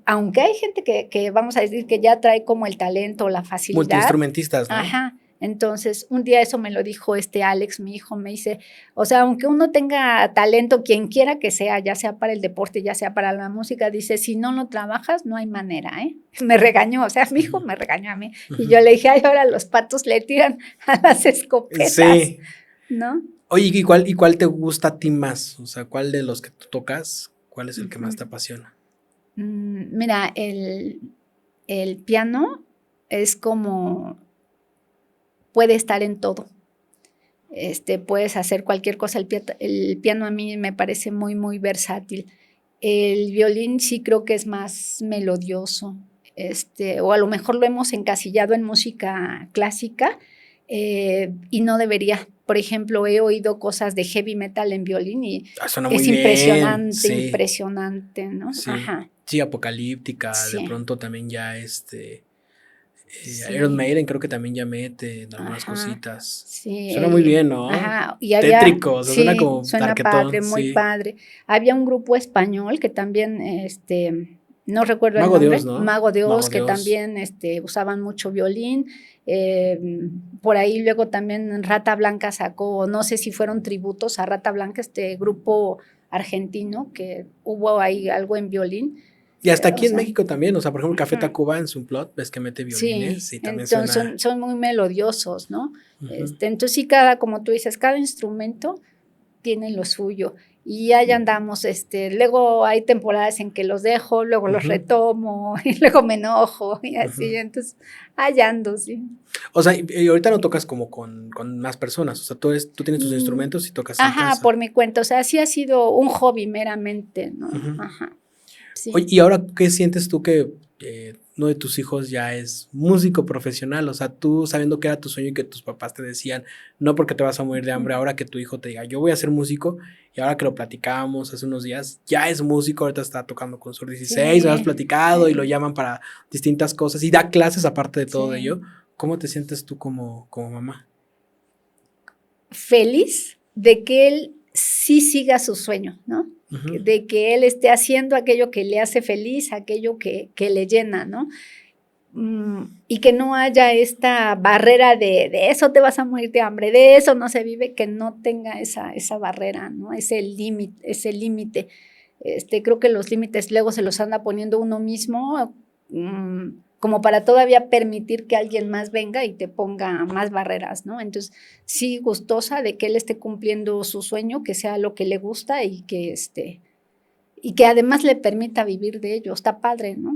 Aunque hay gente que vamos a decir que ya trae como el talento, la facilidad. Multiinstrumentistas, ¿no? Ajá. Entonces, un día eso me lo dijo Alex, mi hijo, me dice, o sea, aunque uno tenga talento, quien quiera que sea, ya sea para el deporte, ya sea para la música, dice, si no lo trabajas, no hay manera, ¿eh? Me regañó, o sea, mi hijo me regañó a mí. Y yo le dije, ay, ahora los patos le tiran a las escopetas, sí. ¿no? Oye, ¿y cuál te gusta a ti más? O sea, ¿cuál de los que tú tocas, cuál es el que más te apasiona? Mira, el piano es como, puede estar en todo. Puedes hacer cualquier cosa. El piano a mí me parece muy, muy versátil. El violín sí creo que es más melodioso, o a lo mejor lo hemos encasillado en música clásica y no debería. Por ejemplo, he oído cosas de heavy metal en violín y suena muy es bien. impresionante, Sí. impresionante, ¿no? Sí. Ajá. Sí, apocalíptica, Sí. de pronto también ya Sí. Iron Maiden creo que también ya mete en algunas Ajá, cositas. sí, Suena muy bien, ¿no? Ajá, y había, tétrico, o sea, suena sí, como suena darketón, padre, muy sí. padre. Había un grupo español que también, no recuerdo Mago el nombre, Dios, ¿no? Mago Dios, Mago que Dios. también usaban mucho violín. Por ahí luego también Rata Blanca sacó, no sé si fueron tributos a Rata Blanca, este grupo argentino, que hubo ahí algo en violín. Y hasta aquí O en sea, México también, o sea, por ejemplo, Café ujú. Tacuba en su plot, ves que mete violines Sí, y también entonces suena. son muy melodiosos, ¿no? Ujú. Entonces sí, como tú dices, cada instrumento tiene lo suyo y ahí andamos, luego hay temporadas en que los dejo, luego los Ujú. retomo y luego me enojo y así, Ujú. entonces ahí ando, sí. O sea, y ahorita no tocas como con más personas, o sea, tú tienes tus instrumentos y tocas en Ajá, casa. por mi cuenta, o sea, sí ha sido un hobby meramente, ¿no? Ujú. Ajá, sí. Oye, ¿y ahora qué sientes tú que uno de tus hijos ya es músico profesional? O sea, tú sabiendo que era tu sueño y que tus papás te decían, no porque te vas a morir de hambre, ahora que tu hijo te diga, yo voy a ser músico, y ahora que lo platicábamos hace unos días, ya es músico, ahorita está tocando con Sur 16, Sí, lo has platicado y lo llaman para distintas cosas y da clases aparte de todo sí. ello. ¿Cómo te sientes tú como mamá? Feliz de que él sí siga su sueño, ¿no? Ujú. De que él esté haciendo aquello que le hace feliz, aquello que le llena, ¿no? Y que no haya esta barrera de eso te vas a morir de hambre, de eso no se vive, que no tenga esa barrera, ¿no? Ese límite. Creo que los límites luego se los anda poniendo uno mismo, como para todavía permitir que alguien más venga y te ponga más barreras, ¿no? Entonces, sí, gustosa de que él esté cumpliendo su sueño, que sea lo que le gusta y que además le permita vivir de ello. Está padre, ¿no?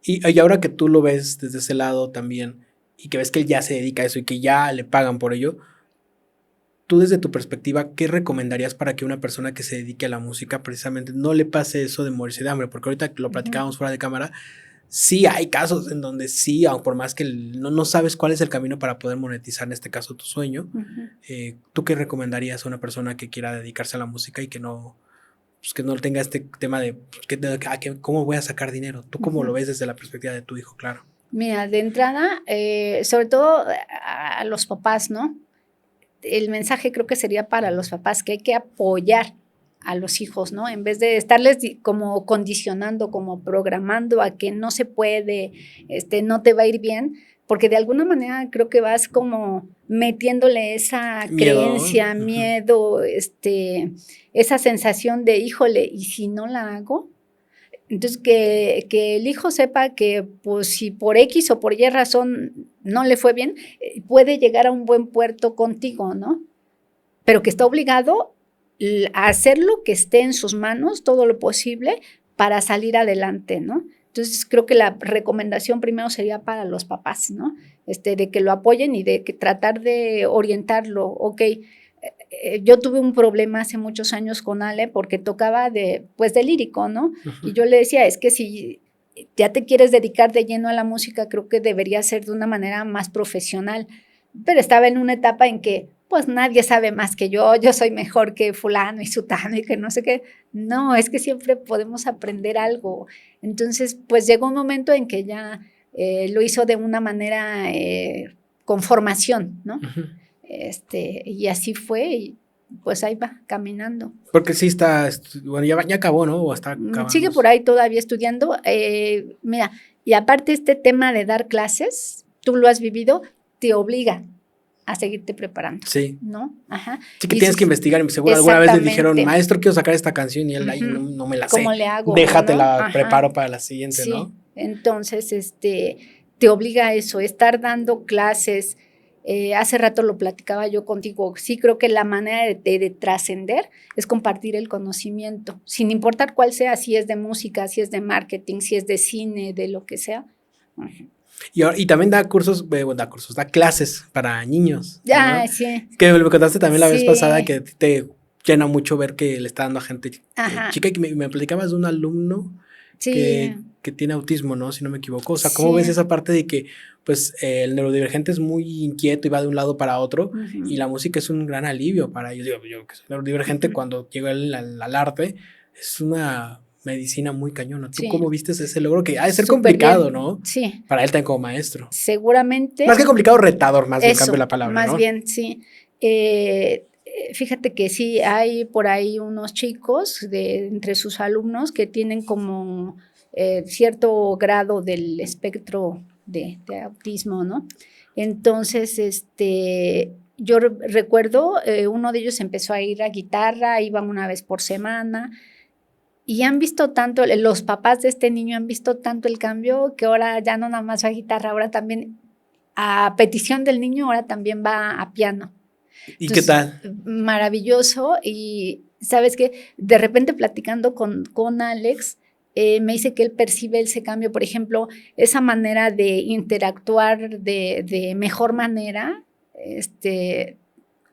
Y ahora que tú lo ves desde ese lado también, y que ves que él ya se dedica a eso y que ya le pagan por ello, tú desde tu perspectiva, ¿qué recomendarías para que una persona que se dedique a la música precisamente no le pase eso de morirse de hambre? Porque ahorita lo platicábamos fuera de cámara, sí hay casos en donde sí, aun por más que no sabes cuál es el camino para poder monetizar, en este caso, tu sueño, ¿tú qué recomendarías a una persona que quiera dedicarse a la música y que no tenga este tema de cómo voy a sacar dinero? ¿Tú cómo lo ves desde la perspectiva de tu hijo, claro? Mira, de entrada, sobre todo a los papás, ¿no? El mensaje creo que sería para los papás que hay que apoyar a los hijos, ¿no? En vez de estarles como condicionando, como programando a que no se puede, no te va a ir bien, porque de alguna manera creo que vas como metiéndole esa creencia, miedo, esa sensación de, híjole, ¿y si no la hago? Entonces, que el hijo sepa que, pues, si por X o por Y razón no le fue bien, puede llegar a un buen puerto contigo, ¿no? Pero que está obligado a hacer lo que esté en sus manos, todo lo posible, para salir adelante, ¿no? Entonces, creo que la recomendación primero sería para los papás, ¿no? De que lo apoyen y de que tratar de orientarlo. Ok, yo tuve un problema hace muchos años con Ale porque tocaba de lírico, ¿no? Y yo le decía, es que si ya te quieres dedicar de lleno a la música, creo que debería ser de una manera más profesional. Pero estaba en una etapa en que, pues, nadie sabe más que yo soy mejor que fulano y sutano y que no sé qué. No, es que siempre podemos aprender algo. Entonces, pues llegó un momento en que ya lo hizo de una manera con formación, ¿no? Ujú. Y así fue, y pues ahí va, caminando. Porque sí está, bueno, ya acabó, ¿no? O está acabando. Sigue por ahí todavía estudiando. Mira, y aparte este tema de dar clases, tú lo has vivido, te obliga a seguirte preparando. Sí. ¿No? Ajá. Sí que Y tienes que investigar, y seguro alguna vez le dijeron, maestro, quiero sacar esta canción, y él, ay, no me la sé. ¿Cómo le hago? Déjate, ¿no? la Ajá. preparo para la siguiente, Sí. ¿no? Entonces, te obliga a eso, estar dando clases. Hace rato lo platicaba yo contigo, sí creo que la manera de trascender es compartir el conocimiento, sin importar cuál sea, si es de música, si es de marketing, si es de cine, de lo que sea. Uh-huh. Y también da clases para niños. Ya, ¿no? sí. Que me contaste también la vez pasada que te llena mucho ver que le está dando a gente chica, y que me platicabas de un alumno que tiene autismo, ¿no? Si no me equivoco. O sea, ¿cómo ves esa parte de que pues el neurodivergente es muy inquieto y va de un lado para otro, y la música es un gran alivio para ellos? Yo que soy neurodivergente, cuando llego al arte, es una medicina muy cañona. ¿Tú cómo viste ese logro? Que ha de ser complicado, bien. ¿No? Sí. Para él también como maestro. Seguramente. Más que complicado, retador, más bien cambio la palabra, más ¿no? bien, sí. Fíjate que sí, hay por ahí unos chicos entre sus alumnos que tienen como cierto grado del espectro de autismo, ¿no? Entonces, yo recuerdo, uno de ellos empezó a ir a guitarra, iban una vez por semana, y han visto tanto, los papás de este niño han visto tanto el cambio, que ahora ya no nada más va a guitarra, ahora también, a petición del niño, ahora también va a piano. ¿Y entonces, qué tal? Maravilloso. Y sabes que de repente platicando con Alex, me dice que él percibe ese cambio, por ejemplo, esa manera de interactuar de mejor manera,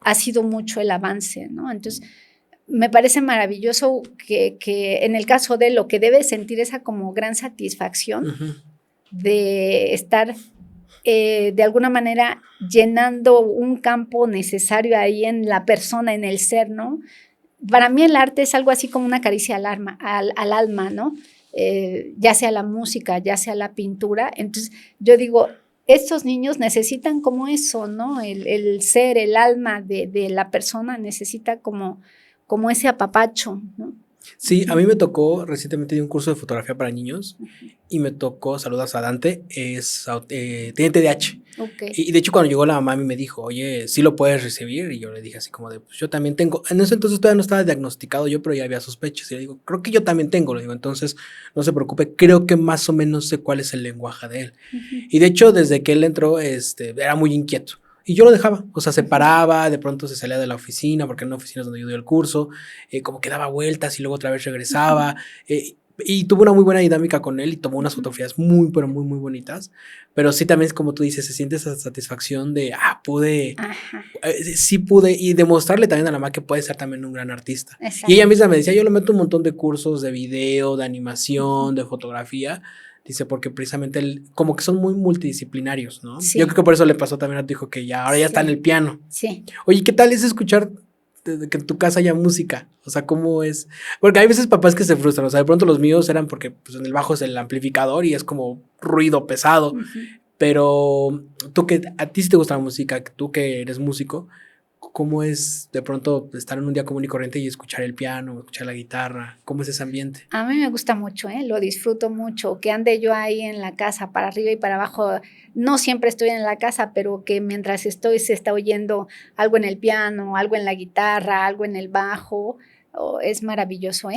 ha sido mucho el avance, ¿no? Entonces, me parece maravilloso que en el caso de lo que debe sentir esa como gran satisfacción de estar de alguna manera llenando un campo necesario ahí en la persona, en el ser, ¿no? Para mí el arte es algo así como una caricia al alma, ¿no? Ya sea la música, ya sea la pintura. Entonces yo digo, estos niños necesitan como eso, ¿no? El ser, el alma de la persona necesita como ese apapacho, ¿no? Sí, a mí me tocó, recientemente di un curso de fotografía para niños, y me tocó, saludas a Dante, tiene TDAH. Okay. Y de hecho cuando llegó la mamá a mí me dijo, oye, ¿sí lo puedes recibir? Y yo le dije así como de, pues yo también tengo. En ese entonces todavía no estaba diagnosticado yo, pero ya había sospechas. Y le digo, creo que yo también tengo. Le digo, entonces no se preocupe, creo que más o menos sé cuál es el lenguaje de él. Y de hecho desde que él entró, era muy inquieto. Y yo lo dejaba, o sea, se paraba, de pronto se salía de la oficina, porque en una oficina es donde yo doy el curso, como que daba vueltas y luego otra vez regresaba, y tuve una muy buena dinámica con él y tomó unas fotografías muy, pero muy, muy bonitas, pero sí también es como tú dices, se siente esa satisfacción de, sí pude, y demostrarle también a la mamá que puede ser también un gran artista. Exacto. Y ella misma me decía, yo le meto un montón de cursos de video, de animación, de fotografía. Dice, porque precisamente como que son muy multidisciplinarios, ¿no? Sí. Yo creo que por eso le pasó también a tu hijo, que ahora ya está en el piano. Sí. Oye, ¿qué tal es escuchar que en tu casa haya música? O sea, ¿cómo es? Porque hay veces papás que se frustran, o sea, de pronto los míos eran porque pues, en el bajo es el amplificador y es como ruido pesado, pero tú que a ti sí te gusta la música, tú que eres músico, ¿cómo es de pronto estar en un día común y corriente y escuchar el piano, escuchar la guitarra? ¿Cómo es ese ambiente? A mí me gusta mucho, lo disfruto mucho, que ande yo ahí en la casa, para arriba y para abajo. No siempre estoy en la casa, pero que mientras estoy se está oyendo algo en el piano, algo en la guitarra, algo en el bajo. Es maravilloso,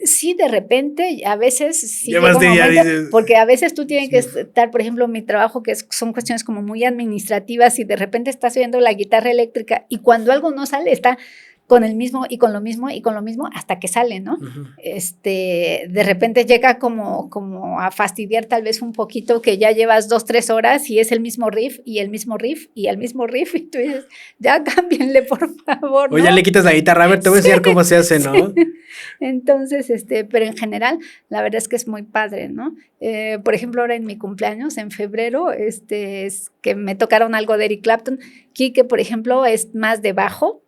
Sí, de repente, a veces sí llega un momento, porque a veces tú tienes que estar, por ejemplo, mi trabajo, que son cuestiones como muy administrativas, y de repente estás oyendo la guitarra eléctrica, y cuando algo no sale, está con el mismo, y con lo mismo, y con lo mismo, hasta que sale, ¿no? De repente llega como a fastidiar tal vez un poquito, que ya llevas 2-3 horas, y es el mismo riff, y el mismo riff, y el mismo riff, y tú dices, ya cámbienle, por favor, ¿no? O ya le quitas la guitarra, a ver, te voy a enseñar cómo se hace, ¿no? Entonces, pero en general, la verdad es que es muy padre, ¿no? Por ejemplo, ahora en mi cumpleaños, en febrero, es que me tocaron algo de Eric Clapton. Quique, por ejemplo, es más de bajo.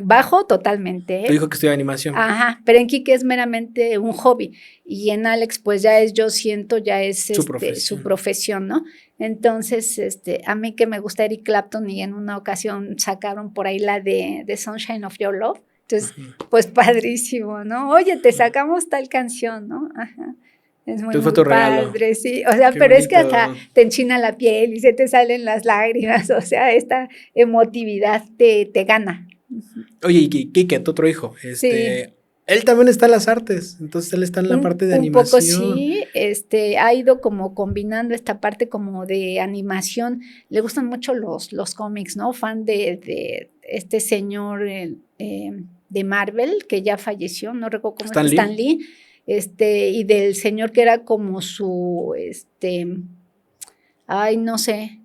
bajo totalmente, Tu hijo que estudia animación. Ajá, pero en Kike es meramente un hobby y en Alex pues ya es, yo siento, ya es su profesión, ¿no? Entonces, a mí que me gusta Eric Clapton y en una ocasión sacaron por ahí la de Sunshine of Your Love, entonces, pues padrísimo, ¿no? Oye, te sacamos tal canción, ¿no? Ajá. Es muy, muy padre, sí. O sea, pero es que hasta te enchina la piel y se te salen las lágrimas. O sea, esta emotividad te gana. Oye, y Kike, tu otro hijo, sí. Él también está en las artes, entonces él está en la parte de animación. Un poco sí, ha ido como combinando esta parte como de animación. Le gustan mucho los cómics, ¿no? Fan de este señor de Marvel, que ya falleció, no recuerdo cómo es, Stan Lee. Y del señor que era como su, ay, no sé,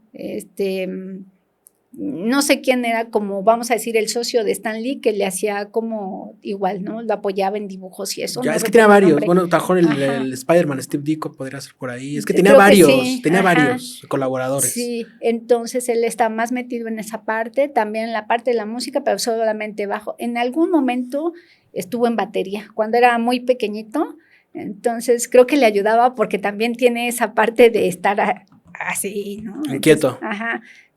no sé quién era, como vamos a decir, el socio de Stan Lee, que le hacía como igual, ¿no? Lo apoyaba en dibujos y eso. Ya, no es que tenía varios. Bueno, mejor el Spider-Man, Steve Ditko podría ser por ahí. Es que tenía varios colaboradores. Sí, entonces él está más metido en esa parte, también en la parte de la música, pero solamente bajo. En algún momento estuvo en batería, cuando era muy pequeñito, entonces creo que le ayudaba porque también tiene esa parte de estar así, ¿no? Inquieto.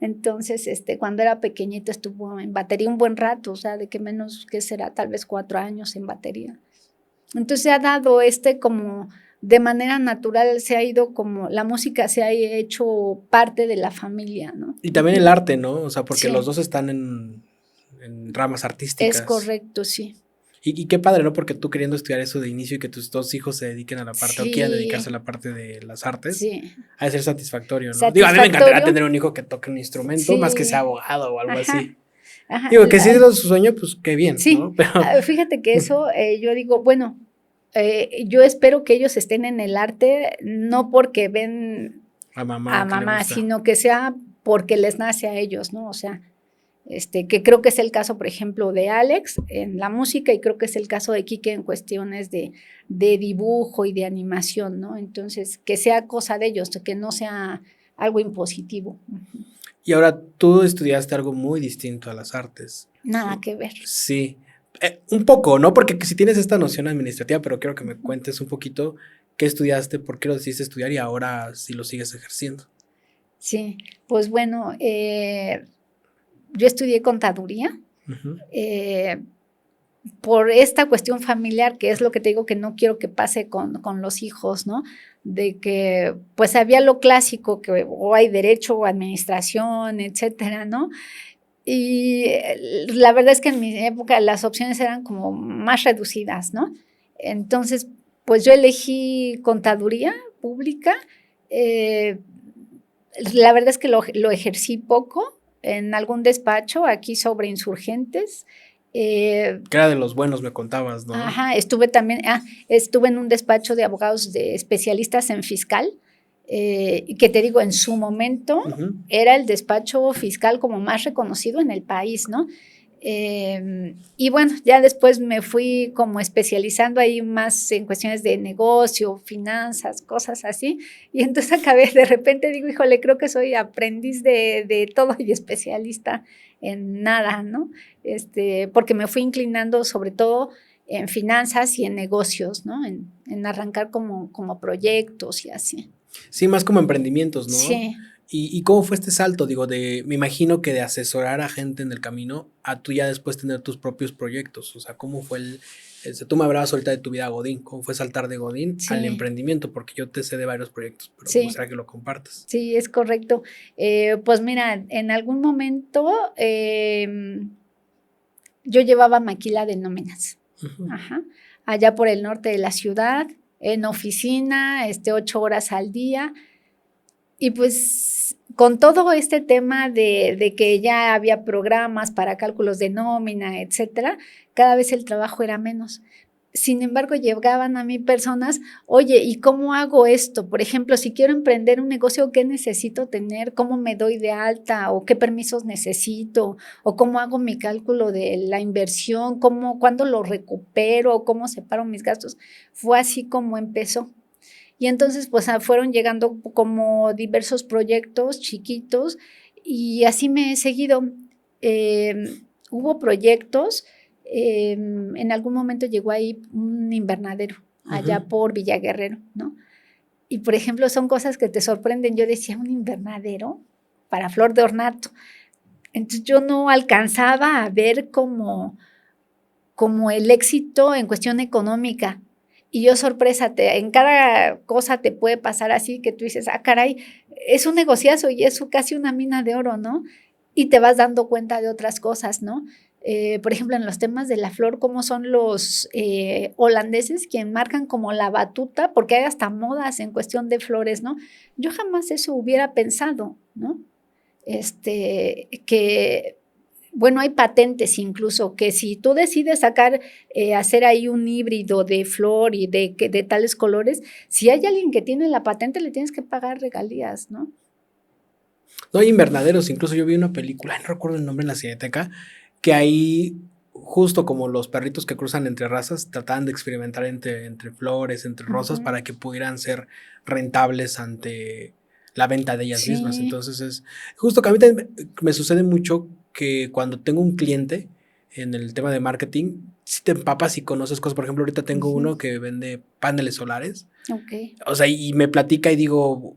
Entonces, cuando era pequeñito estuvo en batería un buen rato, o sea, de que menos, que será, tal vez 4 años en batería. Entonces se ha dado como de manera natural, se ha ido como, la música se ha hecho parte de la familia, ¿no? Y también el arte, ¿no? O sea, porque los dos están en ramas artísticas. Es correcto, sí. Y qué padre, ¿no? Porque tú queriendo estudiar eso de inicio y que tus 2 hijos se dediquen a la parte o quieran dedicarse a la parte de las artes, ha de ser satisfactorio, ¿no? Digo, a mí me encantaría tener un hijo que toque un instrumento, más que sea abogado o algo así. Digo, que si es su sueño, pues qué bien, ¿no? Pero fíjate que eso, yo digo, bueno, yo espero que ellos estén en el arte, no porque ven a mamá sino que sea porque les nace a ellos, ¿no? O sea, que creo que es el caso, por ejemplo, de Alex en la música y creo que es el caso de Kike en cuestiones de dibujo y de animación, ¿no? Entonces, que sea cosa de ellos, que no sea algo impositivo. Y ahora tú estudiaste algo muy distinto a las artes. Nada que ver. Sí, un poco, ¿no? Porque si tienes esta noción administrativa, pero quiero que me cuentes un poquito qué estudiaste, por qué lo decidiste estudiar y ahora si lo sigues ejerciendo. Sí, pues bueno, yo estudié contaduría por esta cuestión familiar, que es lo que te digo que no quiero que pase con los hijos, ¿no? De que pues había lo clásico, que o hay derecho o administración, etcétera, ¿no? Y la verdad es que en mi época las opciones eran como más reducidas, ¿no? Entonces, pues yo elegí contaduría pública. La verdad es que lo ejercí poco en algún despacho aquí sobre Insurgentes. Que era de los buenos, me contabas, ¿no? Ajá, estuve en un despacho de abogados de especialistas en fiscal, que te digo, en su momento era el despacho fiscal como más reconocido en el país, ¿no? Y bueno, ya después me fui como especializando ahí más en cuestiones de negocio, finanzas, cosas así, y entonces acabé, de repente digo, híjole, creo que soy aprendiz de todo y especialista en nada, ¿no? Porque me fui inclinando sobre todo en finanzas y en negocios, ¿no? En arrancar como proyectos y así. Sí, más como emprendimientos, ¿no? Sí. ¿Y cómo fue este salto? Digo, me imagino que de asesorar a gente en el camino a tú ya después tener tus propios proyectos. O sea, ¿cómo fue tú me hablabas ahorita de tu vida Godín, ¿cómo fue saltar de Godín al emprendimiento? Porque yo te sé de varios proyectos, pero me gustaría que lo compartas. Sí, es correcto. Pues mira, en algún momento yo llevaba maquila de nóminas. Allá por el norte de la ciudad, en oficina, 8 horas al día. Y pues con todo este tema de que ya había programas para cálculos de nómina, etcétera, cada vez el trabajo era menos. Sin embargo, llegaban a mí personas, oye, ¿y cómo hago esto? Por ejemplo, si quiero emprender un negocio, ¿qué necesito tener? ¿Cómo me doy de alta? ¿O qué permisos necesito? ¿O cómo hago mi cálculo de la inversión? ¿Cuándo lo recupero? ¿Cómo separo mis gastos? Fue así como empezó. Y entonces, pues fueron llegando como diversos proyectos chiquitos y así me he seguido. hubo proyectos, en algún momento llegó ahí un invernadero, allá por Villaguerrero, ¿no? Y, por ejemplo, son cosas que te sorprenden. Yo decía, un invernadero para flor de ornato. Entonces, yo no alcanzaba a ver como el éxito en cuestión económica. Y yo, sorpresa, en cada cosa te puede pasar así que tú dices, caray, es un negociazo y es casi una mina de oro, ¿no? Y te vas dando cuenta de otras cosas, ¿no? Por ejemplo, en los temas de la flor, cómo son los holandeses quien marcan como la batuta, porque hay hasta modas en cuestión de flores, ¿no? Yo jamás eso hubiera pensado, ¿no? Que, bueno, hay patentes incluso, que si tú decides hacer ahí un híbrido de flor y de tales colores, si hay alguien que tiene la patente, le tienes que pagar regalías, ¿no? No hay invernaderos, incluso yo vi una película, no recuerdo el nombre en la Cineteca, que ahí, justo como los perritos que cruzan entre razas, trataban de experimentar entre flores, entre rosas, para que pudieran ser rentables ante la venta de ellas mismas. Entonces es justo que a mí también me sucede mucho que cuando tengo un cliente en el tema de marketing, si te empapas y conoces cosas. Por ejemplo, ahorita tengo uno que vende paneles solares. Okay. O sea, y me platica y digo,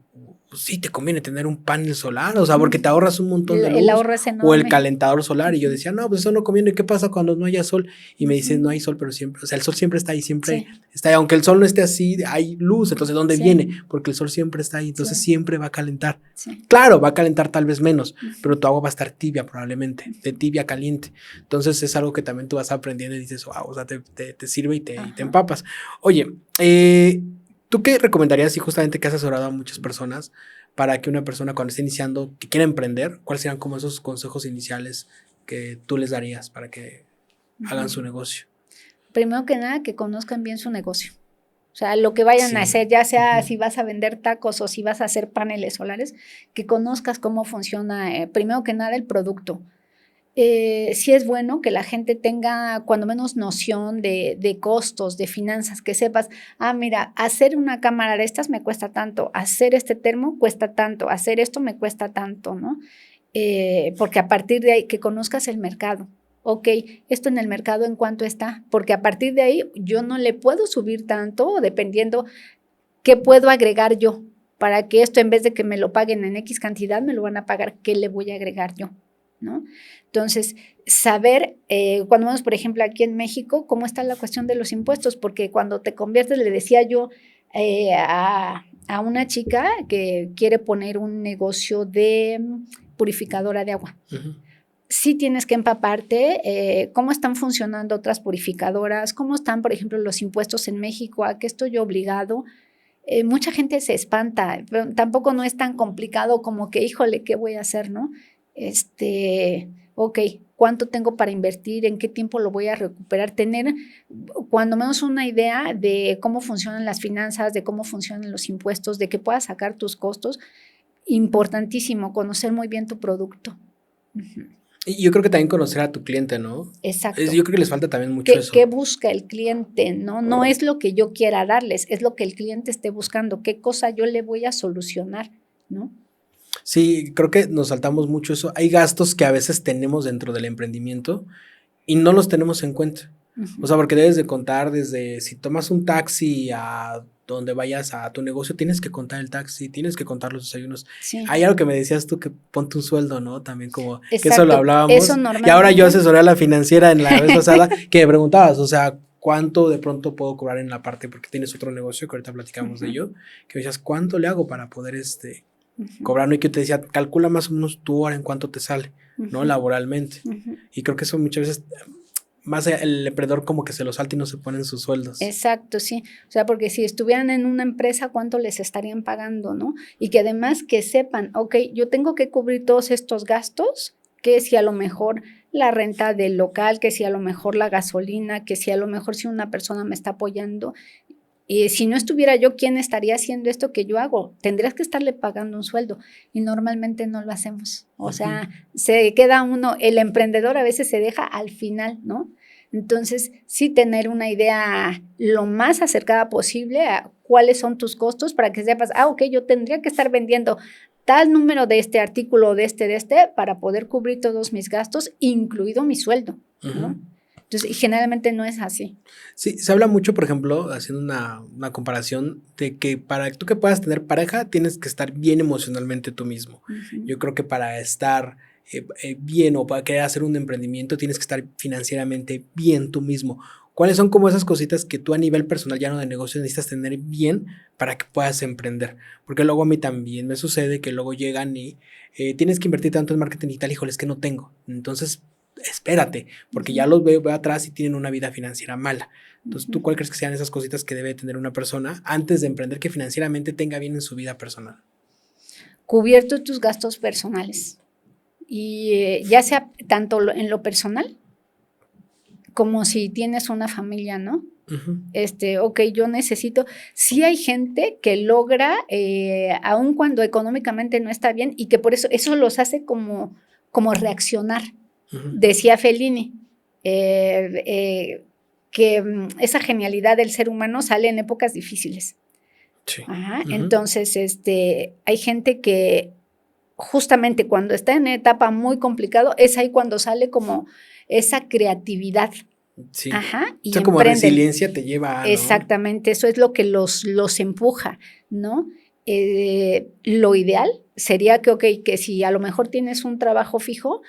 pues sí te conviene tener un panel solar, o sea, porque te ahorras un montón de luz. El ahorro es enorme. O el calentador solar. Y yo decía, no, pues eso no conviene. ¿Qué pasa cuando no haya sol? Y me dicen, no hay sol, pero siempre, o sea, el sol siempre está ahí, siempre está ahí. Aunque el sol no esté así, hay luz. Entonces, ¿dónde viene? Porque el sol siempre está ahí, entonces siempre va a calentar. Claro, va a calentar tal vez menos, pero tu agua va a estar tibia probablemente, de tibia a caliente. Entonces, es algo que también tú vas aprendiendo y dices, wow, o sea, te sirve y te empapas. Oye, ¿tú qué recomendarías si justamente que has asesorado a muchas personas para que una persona cuando esté iniciando, que quiera emprender, cuáles serían como esos consejos iniciales que tú les darías para que hagan su negocio? Primero que nada, que conozcan bien su negocio. O sea, lo que vayan a hacer, ya sea si vas a vender tacos o si vas a hacer paneles solares, que conozcas cómo funciona, primero que nada, el producto. Sí es bueno que la gente tenga cuando menos noción de costos, de finanzas, que sepas, mira, hacer una cámara de estas me cuesta tanto, hacer este termo cuesta tanto, hacer esto me cuesta tanto, ¿no? Porque a partir de ahí, que conozcas el mercado. Ok, esto en el mercado, ¿en cuánto está? Porque a partir de ahí yo no le puedo subir tanto, dependiendo qué puedo agregar yo, para que esto, en vez de que me lo paguen en X cantidad, me lo van a pagar, ¿qué le voy a agregar yo? ¿No? Entonces, saber, cuando vamos, por ejemplo, aquí en México, cómo está la cuestión de los impuestos, porque cuando te conviertes, le decía yo a una chica que quiere poner un negocio de purificadora de agua. Sí tienes que empaparte, cómo están funcionando otras purificadoras, cómo están, por ejemplo, los impuestos en México, a qué estoy obligado. Mucha gente se espanta, pero tampoco no es tan complicado como que, híjole, ¿qué voy a hacer, no? Ok, ¿cuánto tengo para invertir? ¿En qué tiempo lo voy a recuperar? Tener cuando menos una idea de cómo funcionan las finanzas, de cómo funcionan los impuestos, de que puedas sacar tus costos. Importantísimo, conocer muy bien tu producto. Y yo creo que también conocer a tu cliente, ¿no? Exacto. Yo creo que les falta también mucho eso. ¿Qué busca el cliente? No es lo que yo quiera darles, es lo que el cliente esté buscando, qué cosa yo le voy a solucionar, ¿no? Sí, creo que nos saltamos mucho eso. Hay gastos que a veces tenemos dentro del emprendimiento y no los tenemos en cuenta. O sea, porque debes de contar desde si tomas un taxi a donde vayas a tu negocio, tienes que contar el taxi, tienes que contar los desayunos. Sí. Hay algo que me decías tú, que ponte un sueldo, ¿no? También como Exacto. Que eso lo hablábamos. Eso normalmente. Y ahora yo asesoré a la financiera en la vez pasada que me preguntabas, o sea, ¿cuánto de pronto puedo cobrar en la parte? Porque tienes otro negocio que ahorita platicamos de ello, que me decías, ¿cuánto le hago para poder cobrarlo? Y que yo te decía, calcula más o menos tu hora en cuánto te sale, ¿no? Laboralmente. Y creo que eso muchas veces, más el emprendedor como que se lo salta y no se ponen sus sueldos. Exacto, sí. O sea, porque si estuvieran en una empresa, ¿cuánto les estarían pagando, no? Y que además que sepan, ok, yo tengo que cubrir todos estos gastos, que si a lo mejor la renta del local, que si a lo mejor la gasolina, que si a lo mejor si una persona me está apoyando. Y si no estuviera yo, ¿quién estaría haciendo esto que yo hago? Tendrías que estarle pagando un sueldo y normalmente no lo hacemos. O sea, se queda uno, el emprendedor a veces se deja al final, ¿no? Entonces, sí tener una idea lo más acercada posible a cuáles son tus costos para que sepas, ok, yo tendría que estar vendiendo tal número de este artículo, de este, para poder cubrir todos mis gastos, incluido mi sueldo, ¿no? Entonces, y generalmente no es así. Sí, se habla mucho, por ejemplo, haciendo una comparación de que para tú que puedas tener pareja, tienes que estar bien emocionalmente tú mismo. Yo creo que para estar bien o para querer hacer un emprendimiento, tienes que estar financieramente bien tú mismo. ¿Cuáles son como esas cositas que tú a nivel personal, ya no de negocio, necesitas tener bien para que puedas emprender? Porque luego a mí también me sucede que luego llegan y tienes que invertir tanto en marketing digital, híjole, es que no tengo. Entonces, espérate, porque ya los veo atrás y tienen una vida financiera mala. Entonces, ¿tú cuál crees que sean esas cositas que debe tener una persona antes de emprender que financieramente tenga bien en su vida personal? Cubiertos tus gastos personales. Y ya sea tanto en lo personal como si tienes una familia, ¿no? Ok, yo necesito, sí hay gente que logra, aun cuando económicamente no está bien, y que por eso los hace como reaccionar. Decía Fellini, que esa genialidad del ser humano sale en épocas difíciles. Sí. Entonces, hay gente que justamente cuando está en una etapa muy complicado, es ahí cuando sale como esa creatividad. Sí. Y o sea, como resiliencia te lleva a, ¿no? Exactamente, eso es lo que los empuja, ¿no? Lo ideal sería que si a lo mejor tienes un trabajo fijo,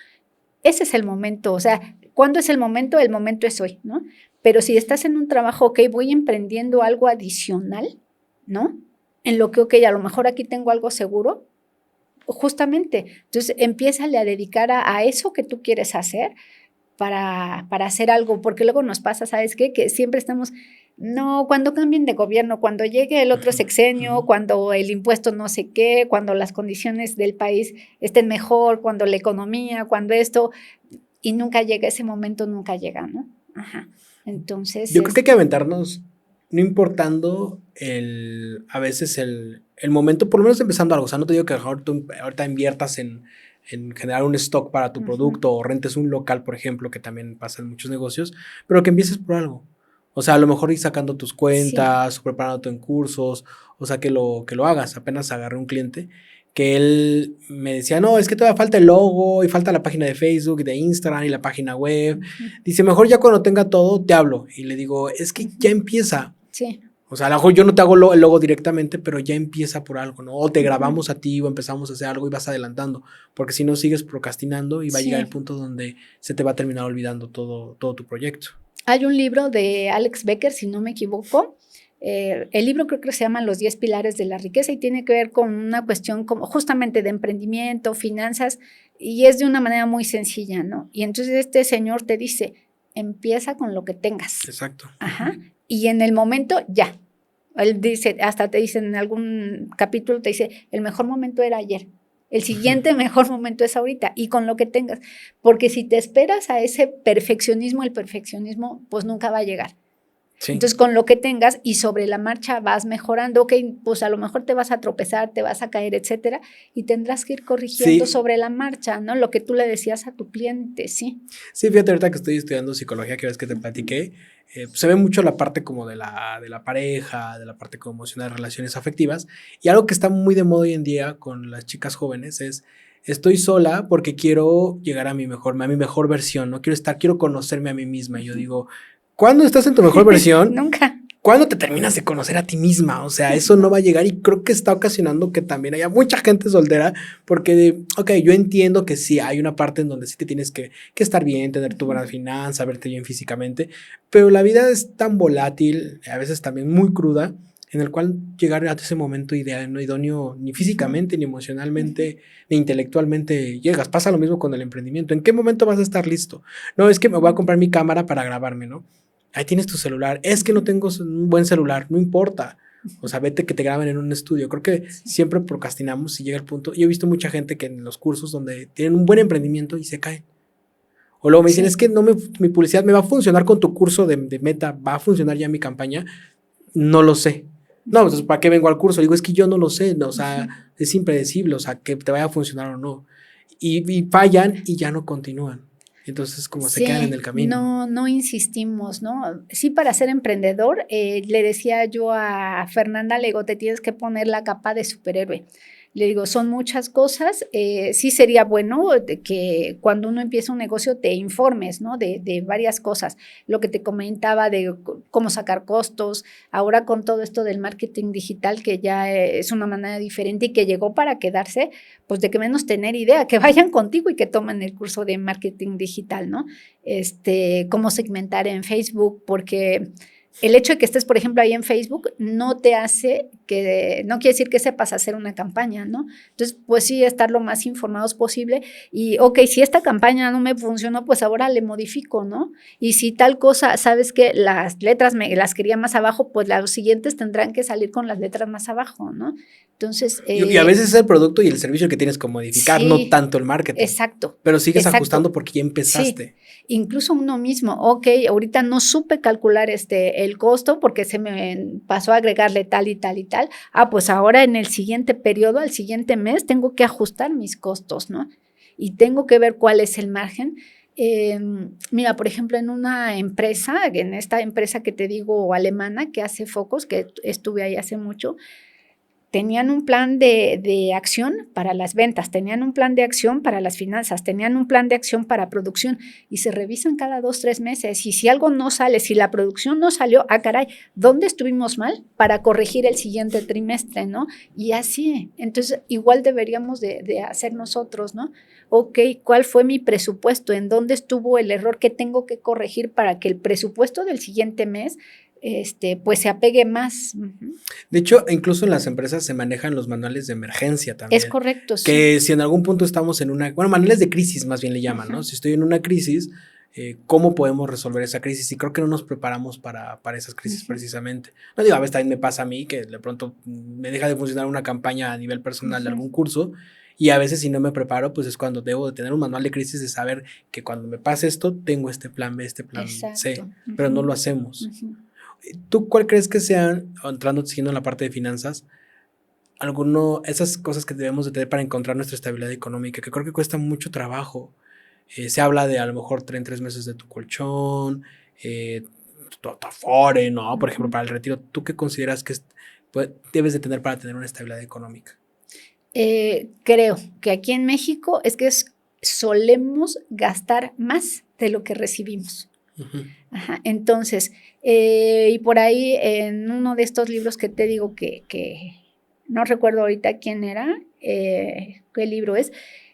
ese es el momento, o sea, ¿cuándo es el momento? El momento es hoy, ¿no? Pero si estás en un trabajo, voy emprendiendo algo adicional, ¿no? En lo que, a lo mejor aquí tengo algo seguro, justamente, entonces empiézale a dedicar a eso que tú quieres hacer para hacer algo, porque luego nos pasa, ¿sabes qué? Que siempre estamos, no, cuando cambien de gobierno, cuando llegue el otro sexenio, cuando el impuesto no sé qué, cuando las condiciones del país estén mejor, cuando la economía, cuando esto, y nunca llega, ese momento nunca llega, ¿no? Entonces. Yo creo que hay que aventarnos, no importando a veces el momento, por lo menos empezando algo. O sea, no te digo que ahorita inviertas en generar un stock para tu producto o rentes un local, por ejemplo, que también pasa en muchos negocios, pero que empieces por algo. O sea, a lo mejor ir sacando tus cuentas, o preparándote en cursos, o sea, que lo hagas. Apenas agarré un cliente que él me decía, no, es que todavía falta el logo y falta la página de Facebook, de Instagram y la página web. Dice, mejor ya cuando tenga todo, te hablo. Y le digo, es que ya empieza. Sí. O sea, a lo mejor yo no te hago el logo directamente, pero ya empieza por algo, ¿no? O te grabamos a ti o empezamos a hacer algo y vas adelantando. Porque si no, sigues procrastinando y va a llegar el punto donde se te va a terminar olvidando todo tu proyecto. Hay un libro de Alex Becker, si no me equivoco. El libro creo que se llama Los 10 pilares de la riqueza y tiene que ver con una cuestión como justamente de emprendimiento, finanzas, y es de una manera muy sencilla, ¿no? Y entonces este señor te dice, empieza con lo que tengas. Exacto. Y en el momento, ya. Él dice, hasta te dice en algún capítulo, te dice, el mejor momento era ayer. El siguiente mejor momento es ahorita y con lo que tengas. Porque si te esperas a ese perfeccionismo, el perfeccionismo pues nunca va a llegar. Sí. Entonces, con lo que tengas y sobre la marcha vas mejorando, pues a lo mejor te vas a tropezar, te vas a caer, etcétera, y tendrás que ir corrigiendo sobre la marcha, ¿no? Lo que tú le decías a tu cliente, sí. Sí, fíjate, ahorita que estoy estudiando psicología, que ves que te platiqué, se ve mucho la parte como de la pareja, de la parte como emocional, relaciones afectivas, y algo que está muy de moda hoy en día con las chicas jóvenes es, estoy sola porque quiero llegar a mi mejor versión, ¿no? Quiero conocerme a mí misma, y yo digo, ¿cuándo estás en tu mejor versión? Nunca. ¿Cuándo te terminas de conocer a ti misma? O sea, eso no va a llegar y creo que está ocasionando que también haya mucha gente soltera porque, yo entiendo que sí, hay una parte en donde sí te tienes que estar bien, tener tu buena finanza, verte bien físicamente, pero la vida es tan volátil, a veces también muy cruda, en el cual llegar a ese momento ideal, no idóneo ni físicamente, ni emocionalmente, ni intelectualmente llegas. Pasa lo mismo con el emprendimiento. ¿En qué momento vas a estar listo? No, es que me voy a comprar mi cámara para grabarme, ¿no? Ahí tienes tu celular. Es que no tengo un buen celular. No importa. O sea, vete que te graben en un estudio. Creo que siempre procrastinamos y llega el punto. Yo he visto mucha gente que en los cursos donde tienen un buen emprendimiento y se caen. O luego me dicen, es que mi publicidad me va a funcionar con tu curso de Meta. ¿Va a funcionar ya mi campaña? No lo sé. No, entonces, ¿para qué vengo al curso? Digo, es que yo no lo sé. No, o sea, es impredecible. O sea, que te vaya a funcionar o no. Y fallan y ya no continúan. Entonces, como se quedan en el camino. No insistimos, ¿no? Sí, para ser emprendedor, le decía yo a Fernanda, le digo, te tienes que poner la capa de superhéroe. Le digo, son muchas cosas. Sí sería bueno que cuando uno empieza un negocio te informes, ¿no? De varias cosas. Lo que te comentaba de cómo sacar costos. Ahora con todo esto del marketing digital, que ya es una manera diferente y que llegó para quedarse, pues de que menos tener idea, que vayan contigo y que tomen el curso de marketing digital, ¿no? Cómo segmentar en Facebook, porque el hecho de que estés, por ejemplo, ahí en Facebook no te hace no quiere decir que sepas hacer una campaña, ¿no? Entonces, pues sí, estar lo más informados posible y, ok, si esta campaña no me funcionó, pues ahora le modifico, ¿no? Y si tal cosa, sabes que las letras las quería más abajo, pues los siguientes tendrán que salir con las letras más abajo, ¿no? Entonces… Y a veces es el producto y el servicio que tienes que modificar, sí, no tanto el marketing. Exacto. Pero sigues ajustando porque ya empezaste. Sí. Incluso uno mismo, ok, ahorita no supe calcular el costo porque se me pasó a agregarle tal y tal y tal. Pues ahora en el siguiente periodo, al siguiente mes, tengo que ajustar mis costos, ¿no? Y tengo que ver cuál es el margen. Mira, por ejemplo, en esta empresa que te digo alemana que hace focos, que estuve ahí hace mucho, tenían un plan de acción para las ventas, tenían un plan de acción para las finanzas, tenían un plan de acción para producción y se revisan cada 2, 3 meses. Y si algo no sale, si la producción no salió, caray, ¿dónde estuvimos mal? Para corregir el siguiente trimestre, ¿no? Y así, entonces igual deberíamos de hacer nosotros, ¿no? Ok, ¿cuál fue mi presupuesto? ¿En dónde estuvo el error que tengo que corregir para que el presupuesto del siguiente mes pues se apegue más? De hecho, incluso en las empresas se manejan los manuales de emergencia también. Es correcto, sí. Que si en algún punto estamos en manuales de crisis más bien le llaman, ¿no? Si estoy en una crisis, ¿cómo podemos resolver esa crisis? Y creo que no nos preparamos para esas crisis precisamente. No digo, a veces también me pasa a mí que de pronto me deja de funcionar una campaña a nivel personal de algún curso y a veces si no me preparo, pues es cuando debo de tener un manual de crisis de saber que cuando me pase esto, tengo este plan B, este plan C, pero no lo hacemos. ¿Tú cuál crees que sean, siguiendo en la parte de finanzas, esas cosas que debemos de tener para encontrar nuestra estabilidad económica, que creo que cuesta mucho trabajo? Se habla de a lo mejor 3 meses de tu colchón, tu afore, ¿no? Por ejemplo, para el retiro. ¿Tú qué consideras que debes de tener para tener una estabilidad económica? Creo que aquí en México solemos gastar más de lo que recibimos. Ajá, entonces, y por ahí en uno de estos libros que te digo que no recuerdo ahorita quién era, qué libro es,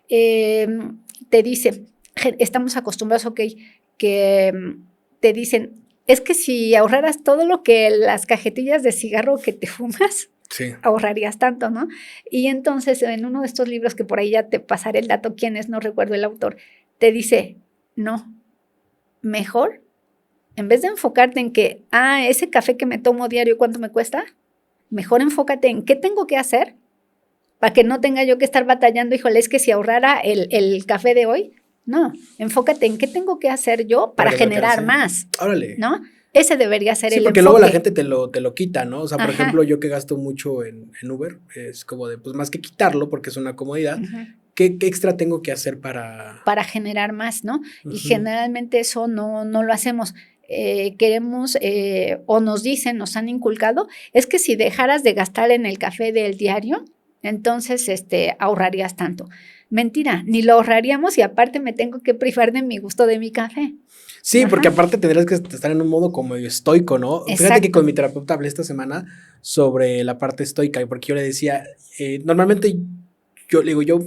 te dice, estamos acostumbrados, ok, que te dicen, es que si ahorraras todo lo que las cajetillas de cigarro que te fumas, sí, ahorrarías tanto, ¿no? Y entonces en uno de estos libros que por ahí ya te pasaré el dato, quién es, no recuerdo el autor, te dice, no, mejor, en vez de enfocarte en que, ese café que me tomo diario, ¿cuánto me cuesta? Mejor enfócate en qué tengo que hacer para que no tenga yo que estar batallando, híjole, es que si ahorrara el café de hoy, no, enfócate en qué tengo que hacer yo para generar más. Órale. ¿No? Ese debería ser el enfoque. Sí, porque luego la gente te lo quita, ¿no? O sea, por ejemplo, yo que gasto mucho en Uber, es como de, pues más que quitarlo, porque es una comodidad, ¿qué extra tengo que hacer para generar más, ¿no? Y generalmente eso no lo hacemos. Queremos o nos dicen, nos han inculcado, es que si dejaras de gastar en el café del diario, entonces ahorrarías tanto. Mentira, ni lo ahorraríamos y aparte me tengo que privar de mi gusto de mi café. Sí, porque aparte tendrías que estar en un modo como estoico, ¿no? Exacto. Fíjate que con mi terapeuta hablé esta semana sobre la parte estoica, porque yo le decía, normalmente yo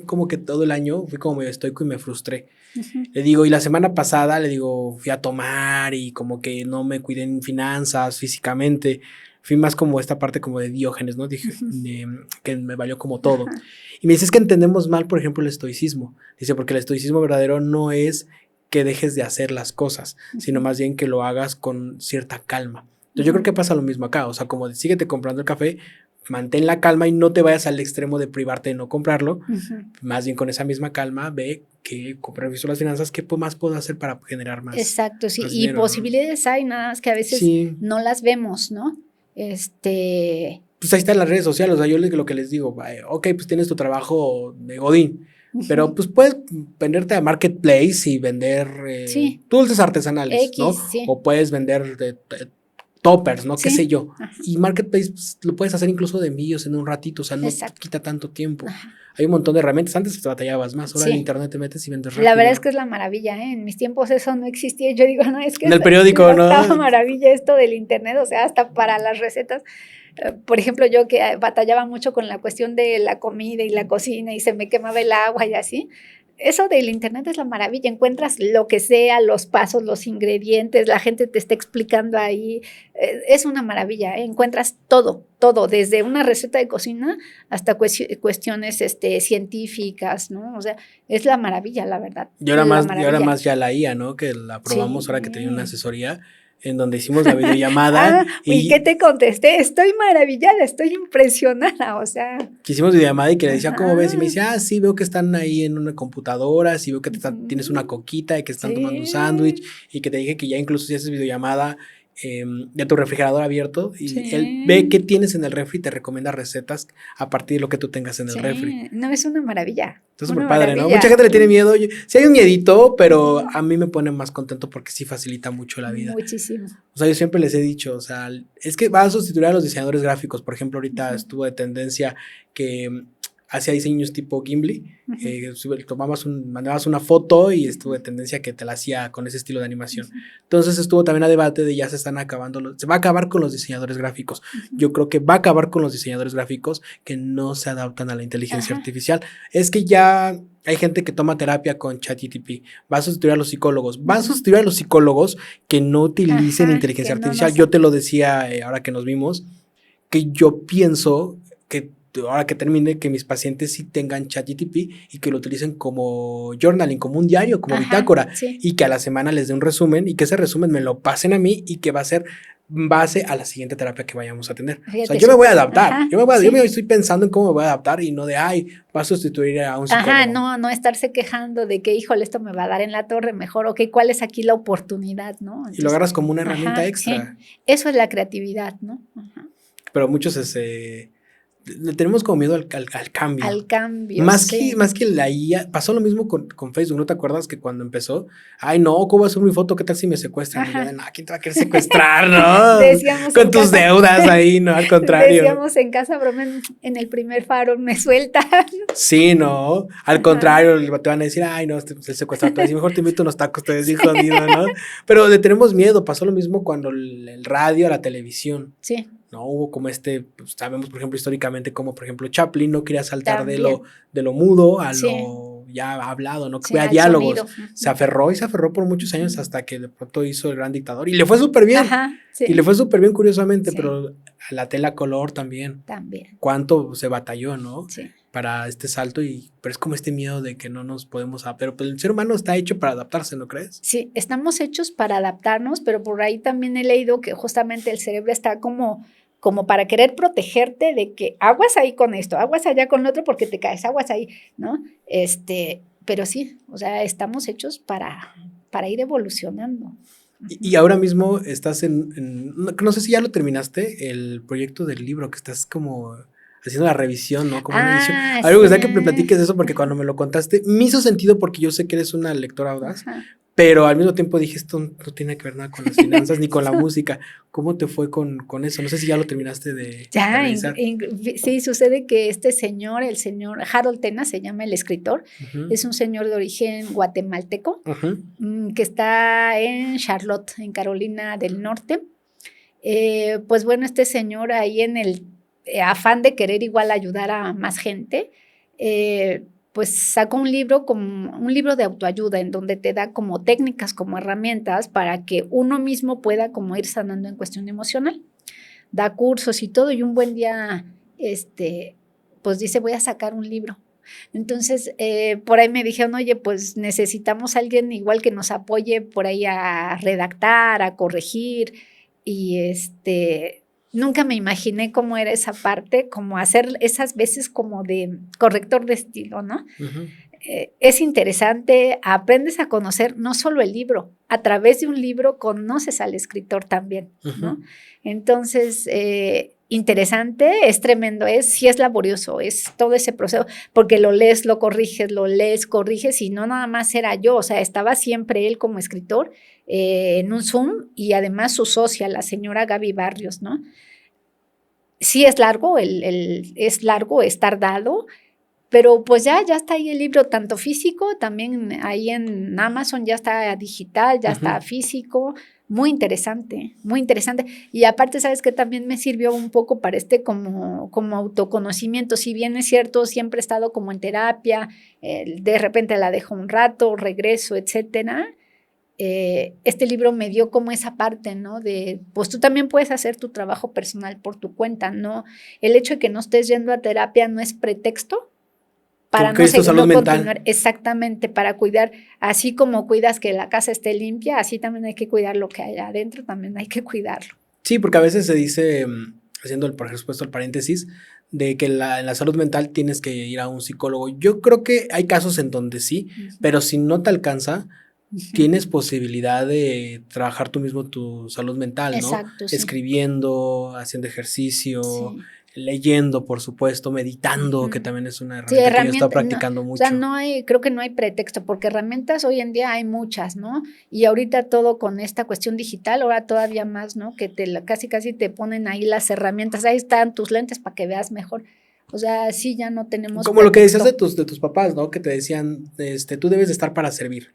como que todo el año fui como medio estoico y me frustré. Le digo, y la semana pasada, fui a tomar y como que no me cuidé en finanzas, físicamente. Fui más como esta parte como de Diógenes, ¿no? Dije, que me valió como todo. Y me dice, es que entendemos mal, por ejemplo, el estoicismo. Dice, porque el estoicismo verdadero no es que dejes de hacer las cosas, sino más bien que lo hagas con cierta calma. Entonces yo creo que pasa lo mismo acá, o sea, como de, síguete comprando el café, mantén la calma y no te vayas al extremo de privarte de no comprarlo, más bien con esa misma calma ve que reviso las finanzas, ¿qué más puedo hacer para generar más? Exacto, sí, más y dinero, posibilidades, ¿no? Hay nada más que a veces no las vemos, ¿no? Pues ahí están las redes sociales, o sea, yo lo que les digo, ok, pues tienes tu trabajo de godín, pero pues puedes venderte a Marketplace y vender dulces artesanales, ¿no? Sí. O puedes vender toppers, ¿no? Sí. Qué sé yo. Ajá. Y Marketplace pues, lo puedes hacer incluso de envíos en un ratito, o sea, no Exacto. quita tanto tiempo. Ajá. Hay un montón de herramientas. Antes te batallabas más, ahora Sí. en internet te metes y vendes rápido. La verdad es que es la maravilla, ¿eh? En mis tiempos eso no existía. Yo digo, no, es que En el periódico, ¿no? estaba maravilla esto del internet, o sea, hasta para las recetas. Por ejemplo, yo que batallaba mucho con la cuestión de la comida y la cocina y se me quemaba el agua y así. Eso del internet es la maravilla, encuentras lo que sea, los pasos, los ingredientes, la gente te está explicando ahí, es una maravilla, ¿eh? Encuentras todo, desde una receta de cocina hasta cuestiones científicas, ¿no? O sea, es la maravilla, la verdad. Y ahora más ya la IA, ¿no? Que la probamos Sí. ahora que tenía una asesoría en donde hicimos la videollamada. ¿Y qué te contesté? Estoy maravillada, estoy impresionada, o sea. Que hicimos videollamada y que le decía, ¿cómo ves? Y me decía, sí, veo que están ahí en una computadora, sí veo que tienes una coquita y que están tomando un sándwich, y que te dije que ya incluso si haces videollamada de tu refrigerador abierto, y él ve qué tienes en el refri y te recomienda recetas a partir de lo que tú tengas en el refri. No, es una maravilla. Está súper padre, ¿no? Mucha gente le tiene miedo. Sí hay un miedito, pero a mí me pone más contento porque sí facilita mucho la vida. Muchísimo. O sea, yo siempre les he dicho, o sea, es que va a sustituir a los diseñadores gráficos. Por ejemplo, ahorita estuvo de tendencia que hacía diseños tipo Gimli. Mandabas una foto y estuvo de tendencia que te la hacía con ese estilo de animación. Entonces estuvo también a debate de ya se va a acabar con los diseñadores gráficos. Yo creo que va a acabar con los diseñadores gráficos que no se adaptan a la inteligencia artificial. Es que ya hay gente que toma terapia con ChatGPT, va a sustituir a los psicólogos, que no utilicen inteligencia artificial. Yo te lo decía ahora que nos vimos, que yo pienso que ahora que termine, que mis pacientes sí tengan ChatGPT y que lo utilicen como journaling, como un diario, como bitácora, y que a la semana les dé un resumen y que ese resumen me lo pasen a mí y que va a ser base a la siguiente terapia que vayamos a tener. Fíjate, o sea, yo me voy a adaptar, yo me estoy pensando en cómo me voy a adaptar y no de, va a sustituir a un psicólogo. No estarse quejando de que, híjole, esto me va a dar en la torre mejor, ok, ¿cuál es aquí la oportunidad, no? Entonces, y lo agarras como una herramienta extra. Eso es la creatividad, ¿no? Pero muchos le tenemos como miedo al cambio. Al cambio, más que la IA, pasó lo mismo con Facebook, ¿no te acuerdas que cuando empezó? Ay, no, ¿cómo va a ser mi foto? ¿Qué tal si me secuestran? Y yo, no, ¿quién te va a querer secuestrar, no? Decíamos con tus deudas ahí, no, al contrario. Decíamos en casa, broma, en el primer faro, me sueltan. Sí, no, al contrario, te van a decir, ay, no, el secuestrador te va a decir, mejor te invito unos tacos, te decís jodido, ¿no? Pero le tenemos miedo, pasó lo mismo cuando el radio, la televisión. Sí. No hubo como pues, sabemos por ejemplo históricamente como por ejemplo Chaplin no quería saltar de lo mudo a lo ya hablado, no que hubiera diálogos, se aferró por muchos años hasta que de pronto hizo El Gran Dictador y le fue súper bien, y le fue súper bien curiosamente, pero a la tela color también, cuánto se batalló, ¿no? Para este salto, pero es como este miedo de que no nos podemos adaptar, pero el ser humano está hecho para adaptarse, ¿no crees? Sí, estamos hechos para adaptarnos, pero por ahí también he leído que justamente el cerebro está como para querer protegerte de que aguas ahí con esto, aguas allá con lo otro porque te caes, aguas ahí, ¿no? Pero sí, o sea, estamos hechos para ir evolucionando. Y ahora mismo estás no sé si ya lo terminaste, el proyecto del libro, que estás como haciendo la revisión, ¿no? Como una edición. A ver, me gustaría que me platiques de eso porque cuando me lo contaste me hizo sentido porque yo sé que eres una lectora audaz, pero al mismo tiempo dije, esto no tiene que ver nada con las finanzas ni con la música. ¿Cómo te fue con eso? No sé si ya lo terminaste de revisar. Sí, sucede que el señor Harold Tena, se llama el escritor, es un señor de origen guatemalteco, que está en Charlotte, en Carolina del Norte. Pues bueno, este señor ahí en el afán de querer igual ayudar a más gente, pues sacó un libro de autoayuda en donde te da como técnicas, como herramientas para que uno mismo pueda como ir sanando en cuestión emocional. Da cursos y todo, y un buen día, pues dice, voy a sacar un libro. Entonces, por ahí me dijeron, oye, pues necesitamos a alguien igual que nos apoye por ahí a redactar, a corregir, y nunca me imaginé cómo era esa parte, como hacer esas veces como de corrector de estilo, ¿no? Es interesante, aprendes a conocer no solo el libro, a través de un libro conoces al escritor también, ¿no? Entonces, interesante, es tremendo, sí es laborioso, es todo ese proceso, porque lo lees, corriges, y no nada más era yo, o sea, estaba siempre él como escritor en un Zoom, y además su socia, la señora Gaby Barrios, ¿no? Sí es largo, es largo, es tardado, pero pues ya está ahí el libro, tanto físico, también ahí en Amazon ya está digital, ya está físico, muy interesante, muy interesante. Y aparte, ¿sabes qué? También me sirvió un poco para como autoconocimiento. Si bien es cierto, siempre he estado como en terapia, de repente la dejo un rato, regreso, etcétera. Este libro me dio como esa parte, ¿no? De, pues tú también puedes hacer tu trabajo personal por tu cuenta, ¿no? El hecho de que no estés yendo a terapia no es pretexto para no continuar, exactamente, para cuidar, así como cuidas que la casa esté limpia, así también hay que cuidar lo que hay adentro, también hay que cuidarlo. Sí, porque a veces se dice, haciendo por supuesto el paréntesis, de que en la salud mental tienes que ir a un psicólogo. Yo creo que hay casos en donde sí, pero si no te alcanza, tienes posibilidad de trabajar tú mismo tu salud mental, ¿no? Exacto, sí. Escribiendo, haciendo ejercicio, leyendo, por supuesto, meditando, que también es una herramienta que yo he estado practicando mucho. O sea, creo que no hay pretexto, porque herramientas hoy en día hay muchas, ¿no? Y ahorita todo con esta cuestión digital, ahora todavía más, ¿no? Que casi te ponen ahí las herramientas, ahí están tus lentes para que veas mejor. O sea, sí, ya no tenemos como pretexto. Lo que decías de tus papás, ¿no? Que te decían, tú debes de estar para servir.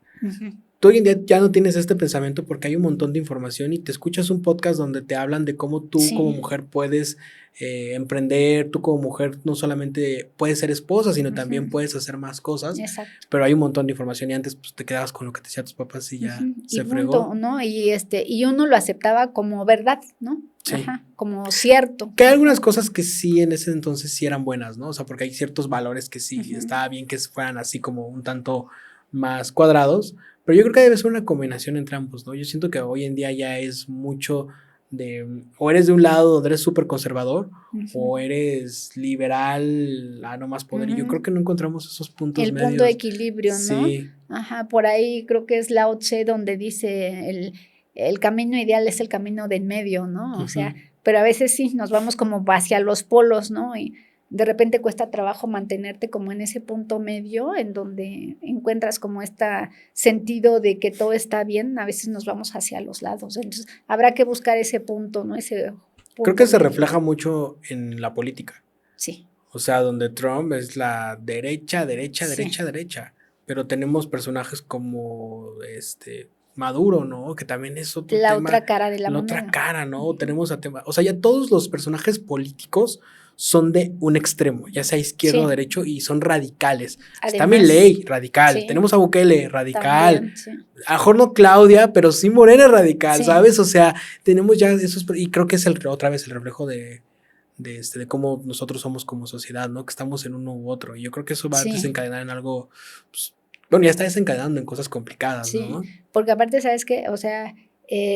Tú hoy en día ya no tienes este pensamiento porque hay un montón de información y te escuchas un podcast donde te hablan de cómo tú como mujer puedes emprender, tú como mujer no solamente puedes ser esposa, sino también puedes hacer más cosas. Exacto. Pero hay un montón de información y antes pues te quedabas con lo que te decían tus papás y ya se fregó. Punto, ¿no? Y uno lo aceptaba como verdad, ¿no? Sí. Ajá, como cierto. Que hay algunas cosas que sí en ese entonces sí eran buenas, ¿no? O sea, porque hay ciertos valores que sí estaba bien que fueran así como un tanto más cuadrados, pero yo creo que debe ser una combinación entre ambos, ¿no? Yo siento que hoy en día ya es mucho de, o eres de un lado donde eres súper conservador, o eres liberal a no más poder, y yo creo que no encontramos esos puntos medios. El punto de equilibrio, ¿no? Sí. Ajá, por ahí creo que es Lao Tse donde dice el camino ideal es el camino del medio, ¿no? O sea, pero a veces sí, nos vamos como hacia los polos, ¿no? Y de repente cuesta trabajo mantenerte como en ese punto medio en donde encuentras como este sentido de que todo está bien, a veces nos vamos hacia los lados, entonces habrá que buscar ese punto, ¿no? Ese punto. Creo que se refleja mucho en la política. Sí. O sea, donde Trump es la derecha, pero tenemos personajes como Maduro, ¿no? Que también es otro tema. La otra cara de la moneda. La otra cara, ¿no? Tenemos a tema, o sea, ya todos los personajes políticos son de un extremo, ya sea izquierdo o derecho, y son radicales. Además, está Milei, radical. Tenemos a Bukele, radical. También, a mejor no Claudia, pero sí Morena, radical, ¿sabes? O sea, tenemos ya esos, y creo que es otra vez el reflejo de cómo nosotros somos como sociedad, ¿no? Que estamos en uno u otro. Y yo creo que eso va a desencadenar en algo, pues, bueno, ya está desencadenando en cosas complicadas, ¿no? Porque aparte, ¿sabes qué? O sea,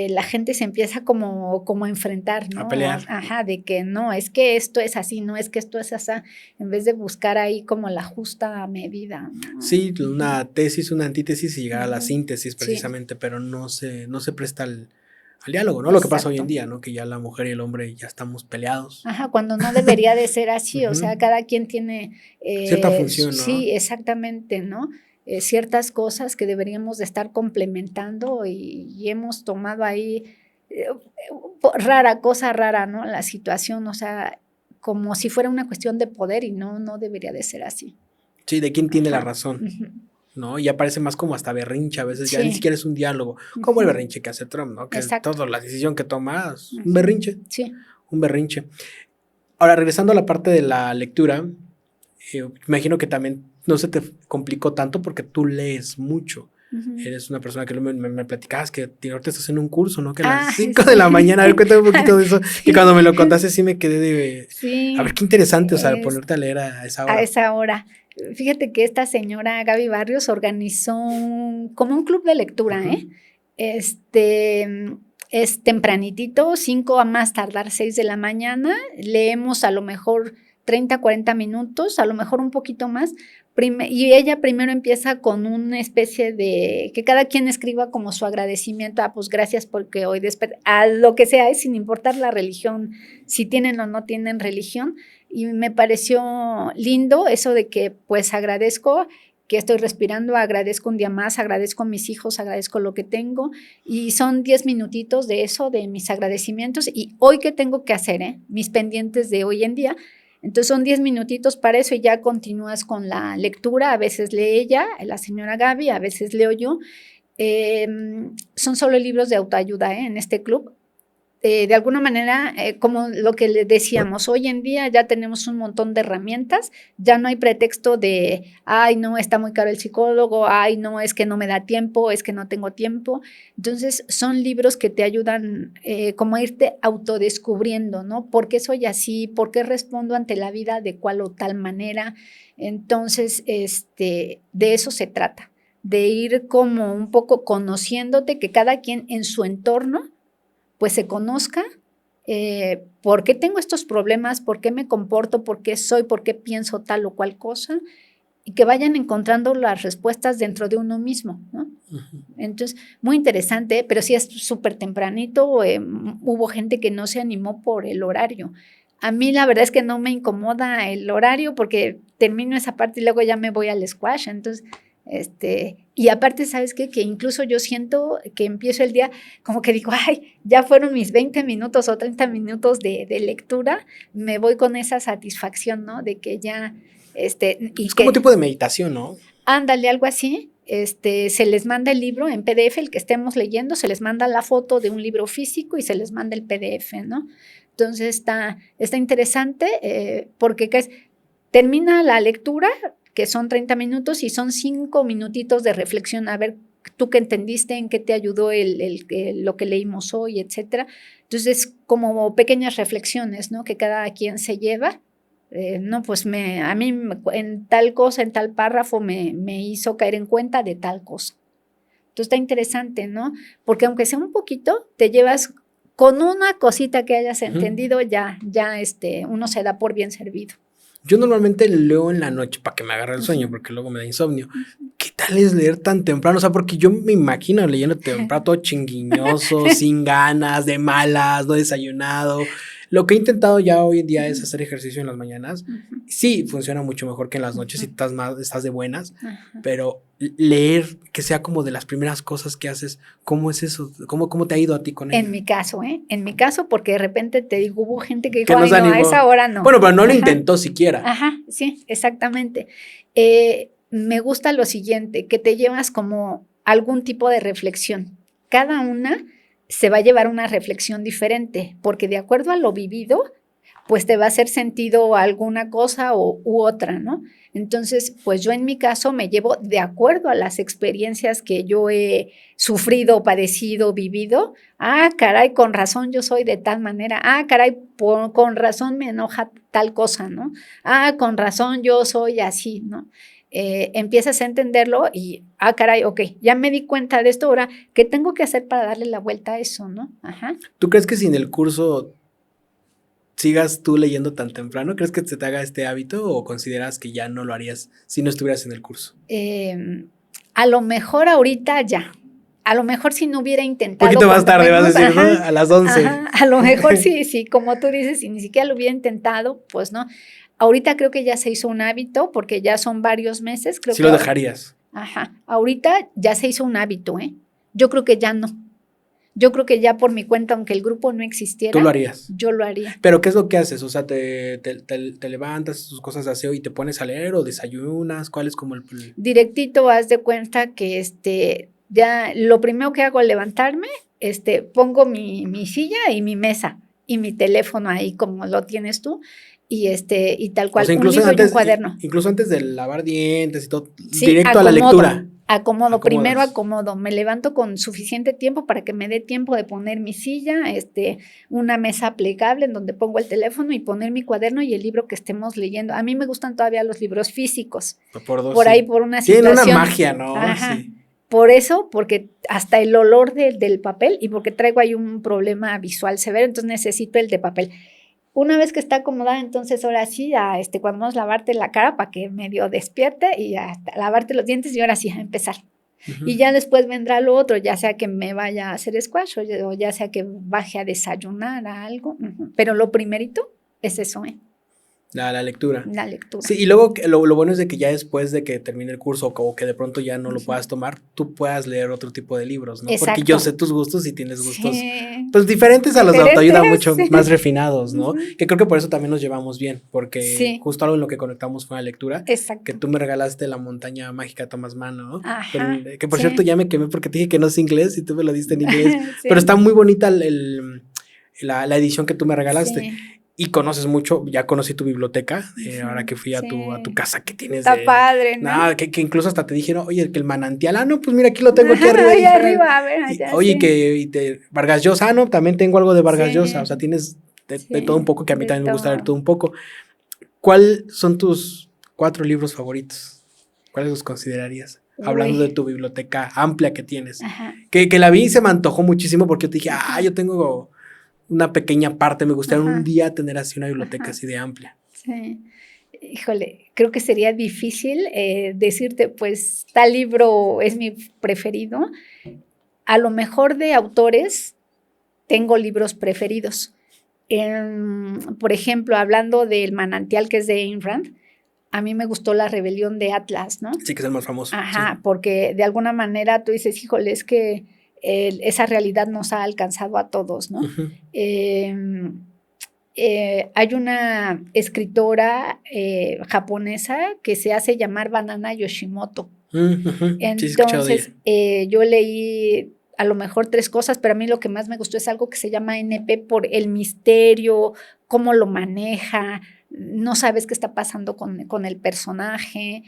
la gente se empieza como a enfrentar, ¿no? A pelear. Ajá, de que no, es que esto es así, no es que esto es así, en vez de buscar ahí como la justa medida, ¿no? Sí, una tesis, una antítesis y llegar a la síntesis precisamente, pero no se presta al diálogo, ¿no? Exacto. Lo que pasa hoy en día, ¿no? Que ya la mujer y el hombre ya estamos peleados. Ajá, cuando no debería de ser así, o sea, cada quien tiene cierta función, ¿no? Sí, exactamente, ¿no? Ciertas cosas que deberíamos de estar complementando y hemos tomado ahí cosa rara, ¿no? La situación, o sea, como si fuera una cuestión de poder y no debería de ser así. Sí, de quién tiene la razón, ¿no? Y aparece más como hasta berrinche a veces, ya ni siquiera es un diálogo, como el berrinche que hace Trump, ¿no? Que toda la decisión que toma es un berrinche. Sí. Un berrinche. Ahora, regresando a la parte de la lectura, imagino que también no se te complicó tanto porque tú lees mucho. Eres una persona que me platicabas que ahorita estás en un curso, ¿no? Que a las 5 de la mañana, a ver, cuéntame un poquito de eso. Y cuando me lo contaste sí me quedé de... A ver, qué interesante, o sea, ponerte a leer a esa hora. A esa hora. Fíjate que esta señora Gaby Barrios organizó como un club de lectura, es tempranitito, 5 a más tardar 6 de la mañana, leemos a lo mejor 30, 40 minutos, a lo mejor un poquito más, y ella primero empieza con una especie de, que cada quien escriba como su agradecimiento, pues gracias porque hoy a lo que sea, sin importar la religión, si tienen o no tienen religión, y me pareció lindo eso de que pues agradezco que estoy respirando, agradezco un día más, agradezco a mis hijos, agradezco lo que tengo, y son 10 minutitos de eso, de mis agradecimientos, y hoy qué tengo que hacer, mis pendientes de hoy en día. Entonces son 10 minutitos para eso y ya continúas con la lectura, a veces lee ella, la señora Gaby, a veces leo yo. Son solo libros de autoayuda en este club. De alguna manera, como lo que le decíamos, hoy en día ya tenemos un montón de herramientas, ya no hay pretexto de, ay, no, está muy caro el psicólogo, ay, no, es que no me da tiempo, es que no tengo tiempo. Entonces, son libros que te ayudan como a irte autodescubriendo, ¿no? ¿Por qué soy así? ¿Por qué respondo ante la vida de cual o tal manera? Entonces, de eso se trata, de ir como un poco conociéndote, que cada quien en su entorno pues se conozca, por qué tengo estos problemas, por qué me comporto, por qué soy, por qué pienso tal o cual cosa, y que vayan encontrando las respuestas dentro de uno mismo, ¿no? Uh-huh. Entonces, muy interesante, pero sí es súper tempranito, hubo gente que no se animó por el horario. A mí la verdad es que no me incomoda el horario porque termino esa parte y luego ya me voy al squash, entonces... y aparte, ¿sabes qué? Que incluso yo siento que empiezo el día como que digo, ay, ya fueron mis 20 minutos o 30 minutos de lectura, me voy con esa satisfacción, ¿no? De que ya, y es como un tipo de meditación, ¿no? Ándale, algo así, se les manda el libro en PDF, el que estemos leyendo, se les manda la foto de un libro físico y se les manda el PDF, ¿no? Entonces está interesante porque termina la lectura, que son 30 minutos y son 5 minutitos de reflexión, a ver, tú qué entendiste, en qué te ayudó lo que leímos hoy, etcétera. Entonces, como pequeñas reflexiones, ¿no? Que cada quien se lleva. No, pues a mí en tal cosa, en tal párrafo me hizo caer en cuenta de tal cosa. Entonces, está interesante, ¿no? Porque aunque sea un poquito, te llevas con una cosita que hayas entendido, ya uno se da por bien servido. Yo normalmente leo en la noche para que me agarre el sueño, porque luego me da insomnio. ¿Qué tal es leer tan temprano? O sea, porque yo me imagino leyendo temprano, todo chinguiñoso, sin ganas, de malas, no desayunado. Lo que he intentado ya hoy en día es hacer ejercicio en las mañanas. Sí, funciona mucho mejor que en las noches si estás de buenas, pero leer que sea como de las primeras cosas que haces, ¿cómo es eso? ¿Cómo te ha ido a ti con ello? En mi caso, porque de repente te digo, hubo gente que dijo, ay, no, a esa hora no. Bueno, pero no lo intentó siquiera. Ajá, sí, exactamente. Me gusta lo siguiente, que te llevas como algún tipo de reflexión. Cada una se va a llevar una reflexión diferente, porque de acuerdo a lo vivido, pues te va a hacer sentido alguna cosa u otra, ¿no? Entonces, pues yo en mi caso me llevo de acuerdo a las experiencias que yo he sufrido, padecido, vivido. Ah, caray, con razón yo soy de tal manera. Ah, caray, con razón me enoja tal cosa, ¿no? Ah, con razón yo soy así, ¿no? Empiezas a entenderlo y, ah, caray, ok, ya me di cuenta de esto, ahora, ¿qué tengo que hacer para darle la vuelta a eso, no? Ajá. ¿Tú crees que sin el curso sigas tú leyendo tan temprano? ¿Crees que se te haga este hábito o consideras que ya no lo harías si no estuvieras en el curso? A lo mejor ahorita ya. A lo mejor si no hubiera intentado. Un poquito más tarde vas a decir, ajá, ¿no? A las 11. Ajá, a lo mejor sí, como tú dices, si ni siquiera lo hubiera intentado, pues no. Ahorita creo que ya se hizo un hábito porque ya son varios meses. Creo sí que lo dejarías. Ajá, ahorita ya se hizo un hábito, ¿eh? Yo creo que ya no. Yo creo que ya por mi cuenta, aunque el grupo no existiera. ¿Tú lo harías? Yo lo haría. ¿Pero qué es lo que haces? O sea, ¿te levantas tus cosas de aseo y te pones a leer o desayunas? ¿Cuál es como el...? Directito, haz de cuenta que ya lo primero que hago al levantarme, pongo mi silla y mi mesa y mi teléfono ahí como lo tienes tú y tal cual, o sea, un libro y un cuaderno. Incluso antes de lavar dientes y todo, sí, directo a la lectura. Primero acomodo, me levanto con suficiente tiempo para que me dé tiempo de poner mi silla, una mesa plegable en donde pongo el teléfono y poner mi cuaderno y el libro que estemos leyendo. A mí me gustan todavía los libros físicos. Por ahí, por una situación. Tiene una magia, ¿no? Ajá. Sí. Por eso, porque hasta el olor del papel y porque traigo ahí un problema visual severo, entonces necesito el de papel. Una vez que está acomodada, entonces ahora sí, ya, cuando vamos a lavarte la cara para que medio despierte y ya lavarte los dientes y ahora sí a empezar. Y ya después vendrá lo otro, ya sea que me vaya a hacer squash o ya sea que baje a desayunar a algo. Pero lo primerito es eso, La lectura. la lectura. Sí, y luego lo bueno es de que ya después de que termine el curso o que de pronto ya no lo puedas tomar, tú puedas leer otro tipo de libros, ¿no? Exacto. Porque yo sé tus gustos y tienes gustos Sí. pues diferentes a los de autoayuda, mucho Sí. más refinados, ¿no? Que creo que por eso también nos llevamos bien, porque Sí. justo algo en lo que conectamos fue la lectura. Exacto. Que tú me regalaste La montaña mágica de Thomas Mann, ¿no? Ajá, Que por sí. cierto ya me quemé porque te dije que no es inglés y tú me lo diste en inglés, Sí. pero está muy bonita la edición que tú me regalaste. Sí. Y conoces mucho, ya conocí tu biblioteca, ahora que fui a Sí. tu casa que tienes. Está padre, ¿no? Nada, que incluso hasta te dijeron, oye, que el manantial, no, pues mira, aquí lo tengo aquí arriba. Ahí arriba, a ver, allá, oye, Vargas Llosa, no, también tengo algo de Vargas Llosa, o sea, tienes de todo un poco, que a mí también me gusta leer todo un poco. ¿Cuáles son tus 4 libros favoritos? ¿Cuáles los considerarías? Hablando de tu biblioteca amplia que tienes. Ajá. Que la vi y se me antojó muchísimo porque yo te dije, yo tengo una pequeña parte, me gustaría un día tener así una biblioteca así de amplia. Sí. Híjole, creo que sería difícil decirte, pues, tal libro es mi preferido. A lo mejor de autores tengo libros preferidos. Por ejemplo, hablando del manantial que es de Ayn Rand, a mí me gustó La rebelión de Atlas, ¿no? Sí, que es el más famoso. Ajá, sí. Porque de alguna manera tú dices, híjole, es que esa realidad nos ha alcanzado a todos, ¿no? Hay una escritora japonesa que se hace llamar Banana Yoshimoto. Entonces, yo leí a lo mejor 3 cosas, pero a mí lo que más me gustó es algo que se llama NP por el misterio, cómo lo maneja, no sabes qué está pasando con el personaje,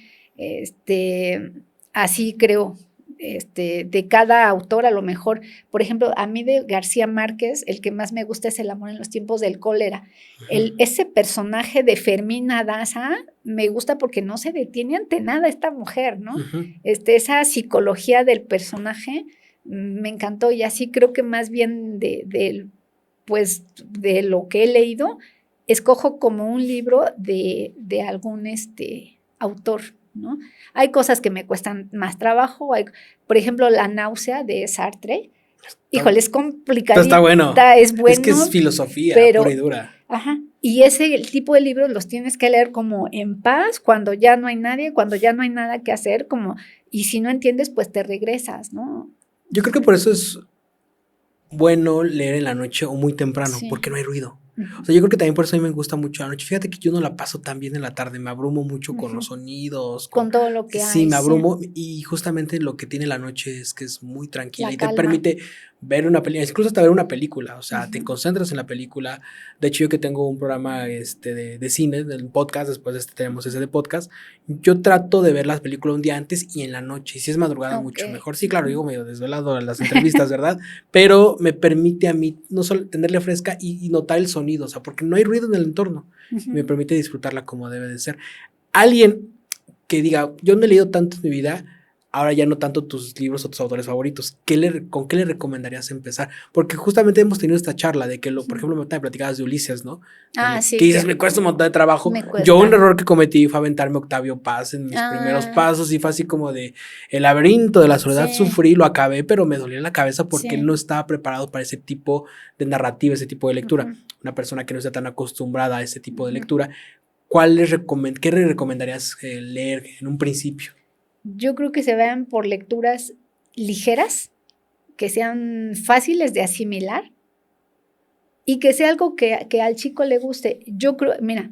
así creo. De cada autor a lo mejor, por ejemplo, a mí de García Márquez, el que más me gusta es El amor en los tiempos del cólera. Ese personaje de Fermina Daza me gusta porque no se detiene ante nada esta mujer, ¿no? Esa psicología del personaje me encantó y así creo que más bien de lo que he leído, escojo como un libro de algún autor, ¿no? Hay cosas que me cuestan más trabajo, por ejemplo, La náusea de Sartre. Híjole, es complicadita, está bueno. Es bueno. Es que es filosofía pura y dura. Ajá, y ese tipo de libros los tienes que leer como en paz, cuando ya no hay nadie, cuando ya no hay nada que hacer, y si no entiendes, pues te regresas, ¿no? Yo creo que por eso es bueno leer en la noche o muy temprano, porque no hay ruido. O sea, yo creo que también por eso a mí me gusta mucho la noche. Fíjate que yo no la paso tan bien en la tarde, me abrumo mucho con los sonidos. Con todo lo que hay. Sí, me abrumo y justamente lo que tiene la noche es que es muy tranquila y te permite ver una película, incluso hasta ver una película, o sea, te concentras en la película. De hecho, yo que tengo un programa de cine, del podcast, después tenemos ese de podcast, yo trato de ver las películas un día antes y en la noche, y si es madrugada mucho mejor. Sí, claro, digo medio desvelado a las entrevistas, ¿verdad? Pero me permite a mí no solo tenerla fresca y notar el sonido, o sea, porque no hay ruido en el entorno, me permite disfrutarla como debe de ser. Alguien que diga, yo no he leído tanto en mi vida, ahora ya no tanto tus libros o tus autores favoritos, ¿con qué le recomendarías empezar? Porque justamente hemos tenido esta charla de que, por ejemplo, me platicabas de Ulises, ¿no? Sí. Que dices, me cuesta un montón de trabajo. Yo un error que cometí fue aventarme Octavio Paz en mis primeros pasos y fue así como de El laberinto de la soledad, sufrí, lo acabé, pero me dolía la cabeza porque no estaba preparado para ese tipo de narrativa, ese tipo de lectura. Una persona que no está tan acostumbrada a ese tipo de lectura. ¿Qué le recomendarías leer en un principio? Yo creo que se vean por lecturas ligeras, que sean fáciles de asimilar y que sea algo que al chico le guste. Yo creo, mira.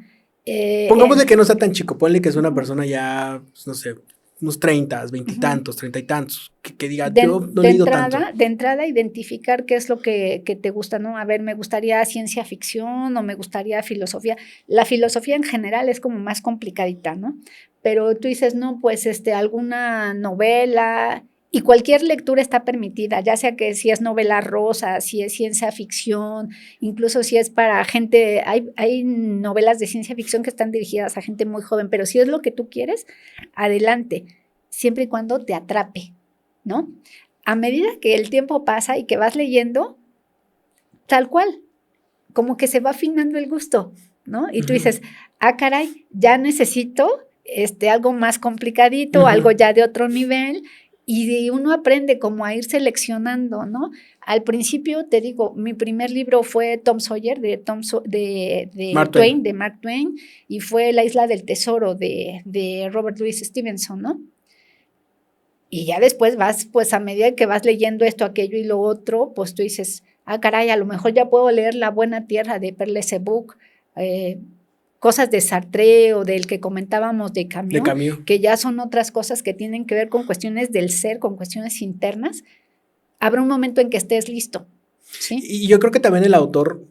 Pongámosle que no sea tan chico, ponle que es una persona ya, pues, no sé, unos 30, 20 y tantos, 30 y tantos, que diga, yo no he leído tanto. De entrada, identificar qué es lo que te gusta, ¿no? A ver, me gustaría ciencia ficción o me gustaría filosofía. La filosofía en general es como más complicadita, ¿no? Pero tú dices, no, pues alguna novela, y cualquier lectura está permitida, ya sea que si es novela rosa, si es ciencia ficción, incluso si es para gente, hay novelas de ciencia ficción que están dirigidas a gente muy joven, pero si es lo que tú quieres, adelante, siempre y cuando te atrape, ¿no? A medida que el tiempo pasa y que vas leyendo, tal cual, como que se va afinando el gusto, ¿no? Y tú dices, caray, ya necesito algo más complicadito, algo ya de otro nivel, y uno aprende como a ir seleccionando, ¿no? Al principio, te digo, mi primer libro fue Tom Sawyer, de Mark Twain, de Mark Twain, y fue La Isla del Tesoro, de Robert Louis Stevenson, ¿no? Y ya después vas, pues a medida que vas leyendo esto, aquello y lo otro, pues tú dices, caray, a lo mejor ya puedo leer La Buena Tierra de Perle Sebuc, cosas de Sartre o del que comentábamos de Camus, que ya son otras cosas que tienen que ver con cuestiones del ser, con cuestiones internas. Habrá un momento en que estés listo, ¿sí? Y yo creo que también el autor,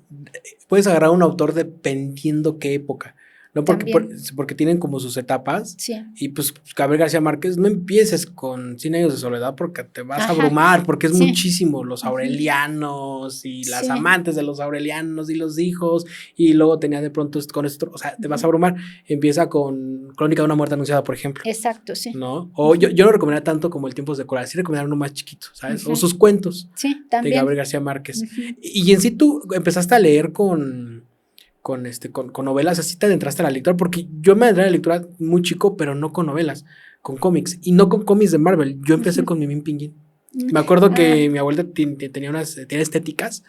puedes agarrar a un autor dependiendo qué época, ¿no? Porque tienen como sus etapas. Sí. Y pues Gabriel García Márquez, no empieces con 100 años de soledad porque te vas a abrumar, porque es muchísimo, los aurelianos y las amantes de los aurelianos y los hijos, y luego tenía de pronto con esto, o sea, te vas a abrumar. Empieza con Crónica de una muerte anunciada, por ejemplo. Exacto, sí. ¿No? O yo no recomendaría tanto como El Tiempos de Coral, sí recomendaría uno más chiquito, ¿sabes? O sus cuentos. Sí, también. De Gabriel García Márquez. Y en sí tú empezaste a leer con novelas, así te adentraste a la lectura, porque yo me adentré a la lectura muy chico, pero no con novelas, con cómics, y no con cómics de Marvel. Yo empecé con Mimín Pinguín. Me acuerdo que mi abuela tenía estéticas,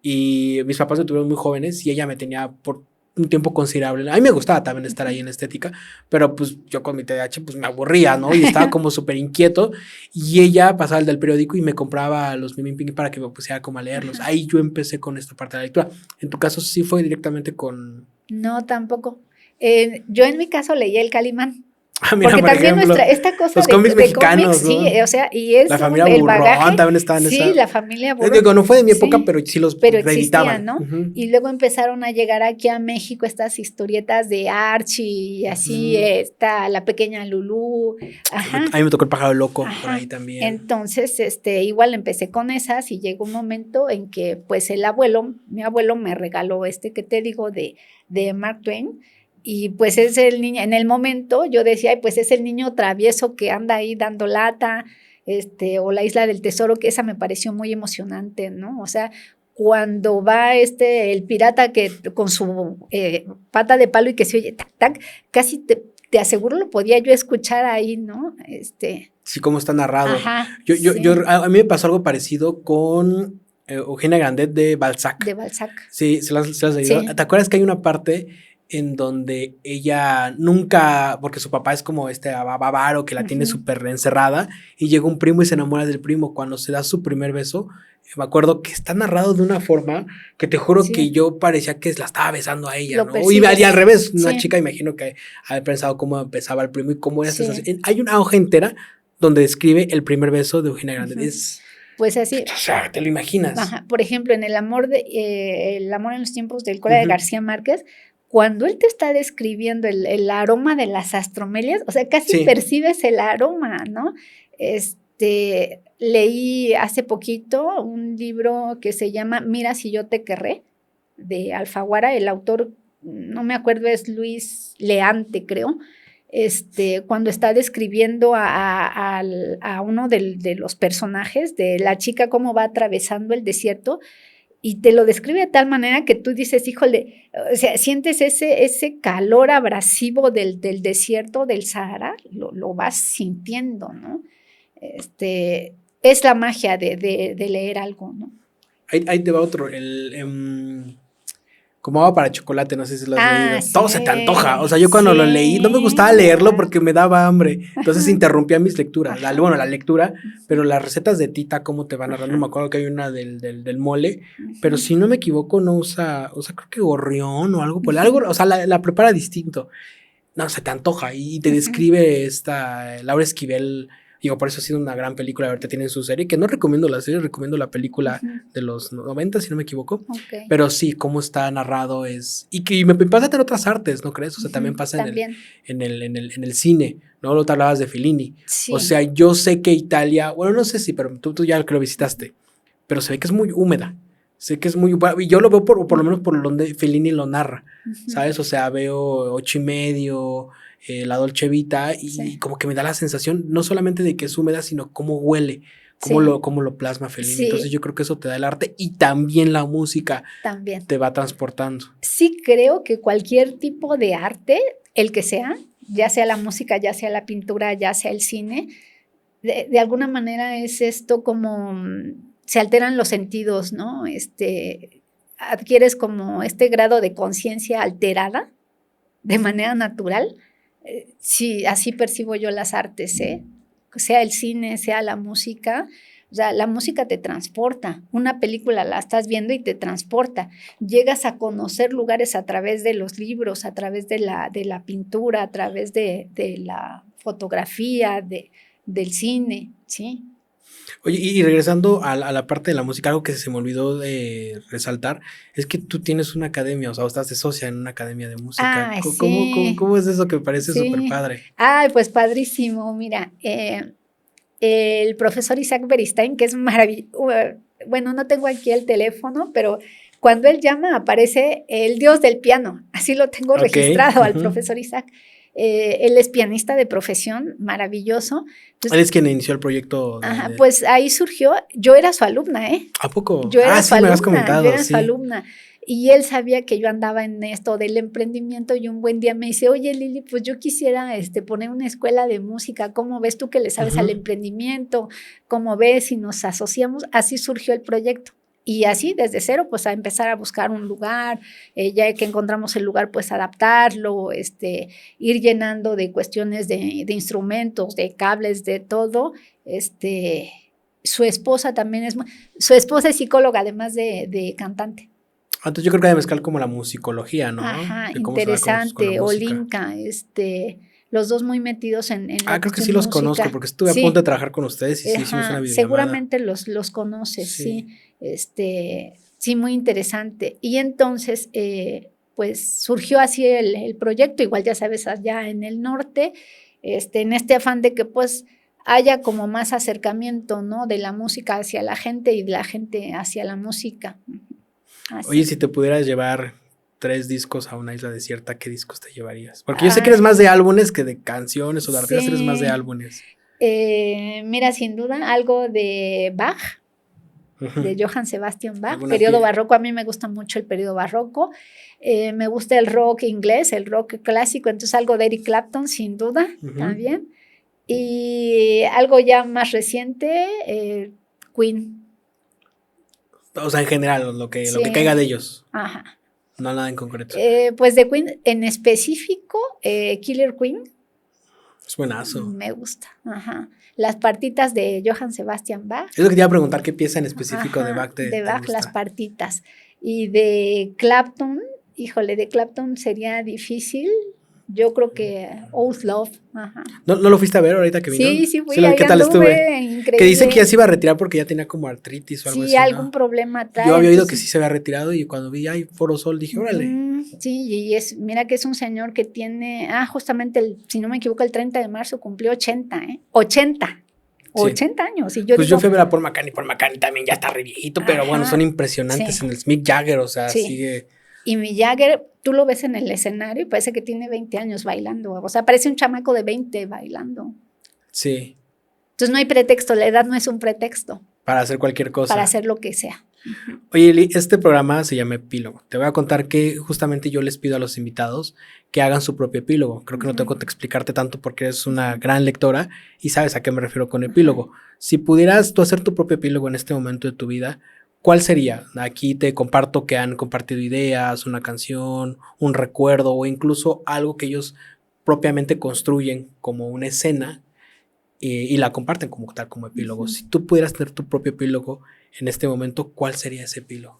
y mis papás me tuvieron muy jóvenes, y ella me tenía por un tiempo considerable. A mí me gustaba también estar ahí en estética, pero pues yo con mi TDAH pues me aburría, ¿no? Y estaba como súper inquieto, y ella pasaba el del periódico y me compraba los Mimín Pinguín para que me pusiera como a leerlos. Ahí yo empecé con esta parte de la lectura. En tu caso sí fue directamente con... No, tampoco. Yo en mi caso leía El Calimán. Mira, porque también ejemplo, esta cosa los cómics mexicanos, cómics, ¿no? Sí, o sea, y es la familia el Burrón bagaje, también estaba en esa. La familia Burrón. Digo, no fue de mi época, pero sí los reeditaban, ¿no? Y luego empezaron a llegar aquí a México estas historietas de Archie y así está La Pequeña Lulú. A mí me tocó El Pájaro Loco por ahí también. Entonces, igual empecé con esas y llegó un momento en que pues mi abuelo me regaló que te digo de Mark Twain. Y pues es el niño, en el momento yo decía, ay, pues es el niño travieso que anda ahí dando lata, o La Isla del Tesoro, que esa me pareció muy emocionante, ¿no? O sea, cuando va el pirata que con su pata de palo y que se oye tac, tac, casi te aseguro lo podía yo escuchar ahí, ¿no? Sí, cómo está narrado. Ajá, a mí me pasó algo parecido con Eugenia Grandet de Balzac. De Balzac. Sí, se las leído. Sí. ¿Te acuerdas que hay una parte en donde ella nunca, porque su papá es como avaro que la tiene súper encerrada, y llega un primo y se enamora del primo cuando se da su primer beso? Me acuerdo que está narrado de una forma que te juro que yo parecía que la estaba besando a ella, ¿no? Y al revés, una chica, imagino que había pensado cómo empezaba el primo y cómo era esa sensación. Hay una hoja entera donde describe el primer beso de Eugenia Grandet. Pues así. O sea, te lo imaginas. Por ejemplo, en El amor en los tiempos del cólera de García Márquez, cuando él te está describiendo el aroma de las astromelias, o sea, casi percibes el aroma, ¿no? Leí hace poquito un libro que se llama Mira si yo te querré, de Alfaguara. El autor, no me acuerdo, es Luis Leante, creo. Cuando está describiendo a uno de los personajes, de la chica, cómo va atravesando el desierto, y te lo describe de tal manera que tú dices, híjole, o sea, sientes ese calor abrasivo del desierto del Sahara, lo vas sintiendo, ¿no? Es la magia de leer algo, ¿no? Ahí te va otro, como Agua para Chocolate, no sé si lo has leído. Sí. Todo se te antoja. O sea, yo cuando lo leí, no me gustaba leerlo porque me daba hambre. Entonces interrumpía mis lecturas. La lectura, pero las recetas de Tita, cómo te van narrando. Me acuerdo que hay una del mole, pero si no me equivoco, no usa creo que gorrión o algo por algo. O sea, la prepara distinto. No, se te antoja y te describe Laura Esquivel. Digo, por eso ha sido una gran película. Ahorita tienen su serie, que no recomiendo la serie, recomiendo la película de los 90, si no me equivoco. Pero sí, cómo está narrado es... Y me pasa en otras artes, ¿no crees? O sea, también pasa en el cine, ¿no? Lo te hablabas de Fellini. Sí. O sea, yo sé que Italia... Bueno, no sé si, pero tú ya lo visitaste. Pero se ve que es muy húmeda. Sé que es muy... Y yo lo veo por lo menos por donde Fellini lo narra, ¿sabes? O sea, veo 8:30... la Dolce Vita y como que me da la sensación no solamente de que es húmeda, sino cómo huele cómo, Sí. cómo lo plasma Fellini. Sí. Entonces yo creo que eso te da el arte y también la música También. te va transportando. Sí creo que cualquier tipo de arte, el que sea, ya sea la música, ya sea la pintura, ya sea el cine, de alguna manera es esto como se alteran los sentidos, ¿no? Adquieres como este grado de conciencia alterada de manera natural. Sí, así percibo yo las artes, sea el cine, sea la música. O sea, la música te transporta. Una película la estás viendo y te transporta. Llegas a conocer lugares a través de los libros, a través de la pintura, a través de la fotografía, del cine, ¿sí? Oye, y regresando a la parte de la música, algo que se me olvidó de resaltar es que tú tienes una academia, o sea, o estás de socia en una academia de música. Ay, ¿Cómo es eso que me parece súper sí. padre? Ay, pues padrísimo. Mira, el profesor Isaac Beristain, que es maravilloso. Bueno, no tengo aquí el teléfono, pero cuando él llama aparece el dios del piano. Así lo tengo registrado al profesor Isaac. Él es pianista de profesión, maravilloso. Entonces, él es quien inició el proyecto. Pues ahí surgió, yo era su alumna, ¿eh? ¿A poco? Yo era Sí, me habías comentado, yo era su alumna. Y él sabía que yo andaba en esto del emprendimiento y un buen día me dice, oye Lili, pues yo quisiera poner una escuela de música, ¿cómo ves tú que le sabes al emprendimiento? ¿Cómo ves si nos asociamos? Así surgió el proyecto. Y así, desde cero, pues a empezar a buscar un lugar, ya que encontramos el lugar, pues adaptarlo, ir llenando de cuestiones de instrumentos, de cables, de todo. Su esposa también su esposa es psicóloga, además de cantante. Entonces yo creo que debe mezclar como la musicología, ¿no? Ajá, de cómo se va con la interesante, música. Olinka, los dos muy metidos en la creo que sí los música. conozco, porque estuve a punto de trabajar con ustedes y sí hicimos una videollamada. Seguramente los conoces, sí. Sí, muy interesante. Y entonces, pues surgió así el proyecto, igual ya sabes, allá en el norte, en este afán de que pues haya como más acercamiento, ¿no? De la música hacia la gente y de la gente hacia la música. Así. Oye, si te pudieras llevar 3 discos a una isla desierta, ¿qué discos te llevarías? Porque yo sé que eres más de álbumes que de canciones o de artistas, eres más de álbumes. Mira, sin duda, algo de Bach, de Johann Sebastian Bach, periodo barroco. A mí me gusta mucho el periodo barroco. Me gusta el rock inglés, el rock clásico, entonces algo de Eric Clapton, sin duda, también. Y algo ya más reciente, Queen. O sea, en general, lo que caiga de ellos. Ajá. No nada en concreto. Pues de Queen, en específico, Killer Queen. Es buenazo. Me gusta. Ajá. Las partitas de Johann Sebastian Bach. Es lo que te iba a preguntar, ¿qué pieza en específico de Bach de Bach, las partitas. Y de Clapton, híjole, de Clapton sería difícil. Yo creo que Old Love. Ajá. ¿No lo fuiste a ver ahorita que vino? Sí, fui. Ahí ¿Qué tal estuve? Increíble. Que dice que ya se iba a retirar porque ya tenía como artritis o algo así. Sí, algún problema trae. Yo había oído que sí se había retirado y cuando vi ahí Foro Sol dije, órale. Sí, y mira que es un señor que tiene, justamente, si no me equivoco, el 30 de marzo cumplió 80, ¿eh? 80. 80 años. Y yo fui a ver a Paul McCartney también ya está re viejito, pero bueno, son impresionantes en el Mick Jagger, o sea, sigue. Y Mick Jagger, tú lo ves en el escenario y parece que tiene 20 años bailando, o sea, parece un chamaco de 20 bailando. Sí. Entonces no hay pretexto, la edad no es un pretexto. Para hacer cualquier cosa. Para hacer lo que sea. Oye, Eli, este programa se llama Epílogo. Te voy a contar que justamente yo les pido a los invitados que hagan su propio epílogo. Creo que no tengo que explicarte tanto porque eres una gran lectora y sabes a qué me refiero con epílogo. Si pudieras tú hacer tu propio epílogo en este momento de tu vida, ¿cuál sería? Aquí te comparto que han compartido ideas, una canción, un recuerdo o incluso algo que ellos propiamente construyen como una escena y la comparten como tal, como epílogo. Si tú pudieras tener tu propio epílogo en este momento, ¿cuál sería ese epílogo?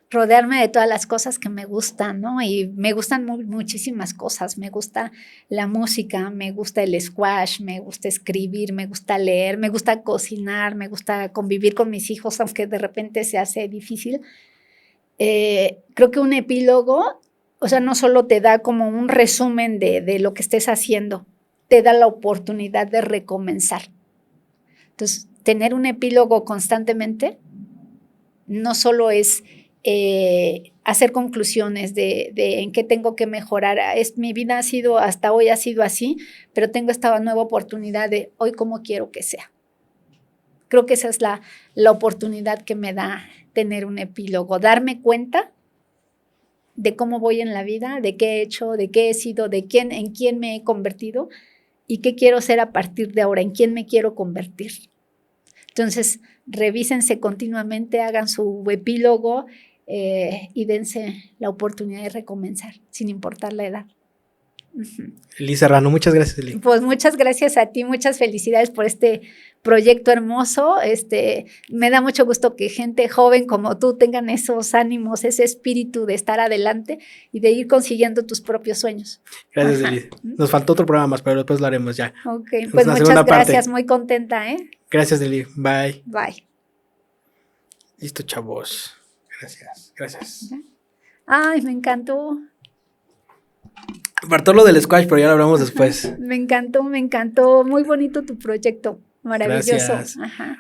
Rodearme de todas las cosas que me gustan, ¿no? Y me gustan muchísimas cosas. Me gusta la música, me gusta el squash, me gusta escribir, me gusta leer, me gusta cocinar, me gusta convivir con mis hijos, aunque de repente se hace difícil. Creo que un epílogo, o sea, no solo te da como un resumen de lo que estés haciendo, te da la oportunidad de recomenzar. Entonces, tener un epílogo constantemente no solo es hacer conclusiones de en qué tengo que mejorar. Mi vida hasta hoy ha sido así, pero tengo esta nueva oportunidad de hoy cómo quiero que sea. Creo que esa es la oportunidad que me da tener un epílogo, darme cuenta de cómo voy en la vida, de qué he hecho, de qué he sido, en quién me he convertido y qué quiero ser a partir de ahora, en quién me quiero convertir. Entonces, revísense continuamente, hagan su epílogo y dense la oportunidad de recomenzar, sin importar la edad. Eli Serrano, muchas gracias, Eli. Pues muchas gracias a ti, muchas felicidades por este proyecto hermoso. Me da mucho gusto que gente joven como tú tengan esos ánimos, ese espíritu de estar adelante y de ir consiguiendo tus propios sueños. Gracias, Eli. Nos faltó otro programa más, pero después lo haremos ya. Ok, pues muchas gracias, parte. muy contenta, ¿eh? Gracias, Eli. Bye. Bye. Listo, chavos. Gracias. Ay, me encantó. Faltó lo del squash, pero ya lo hablamos después. Me encantó. Muy bonito tu proyecto. Maravilloso. Gracias. Ajá.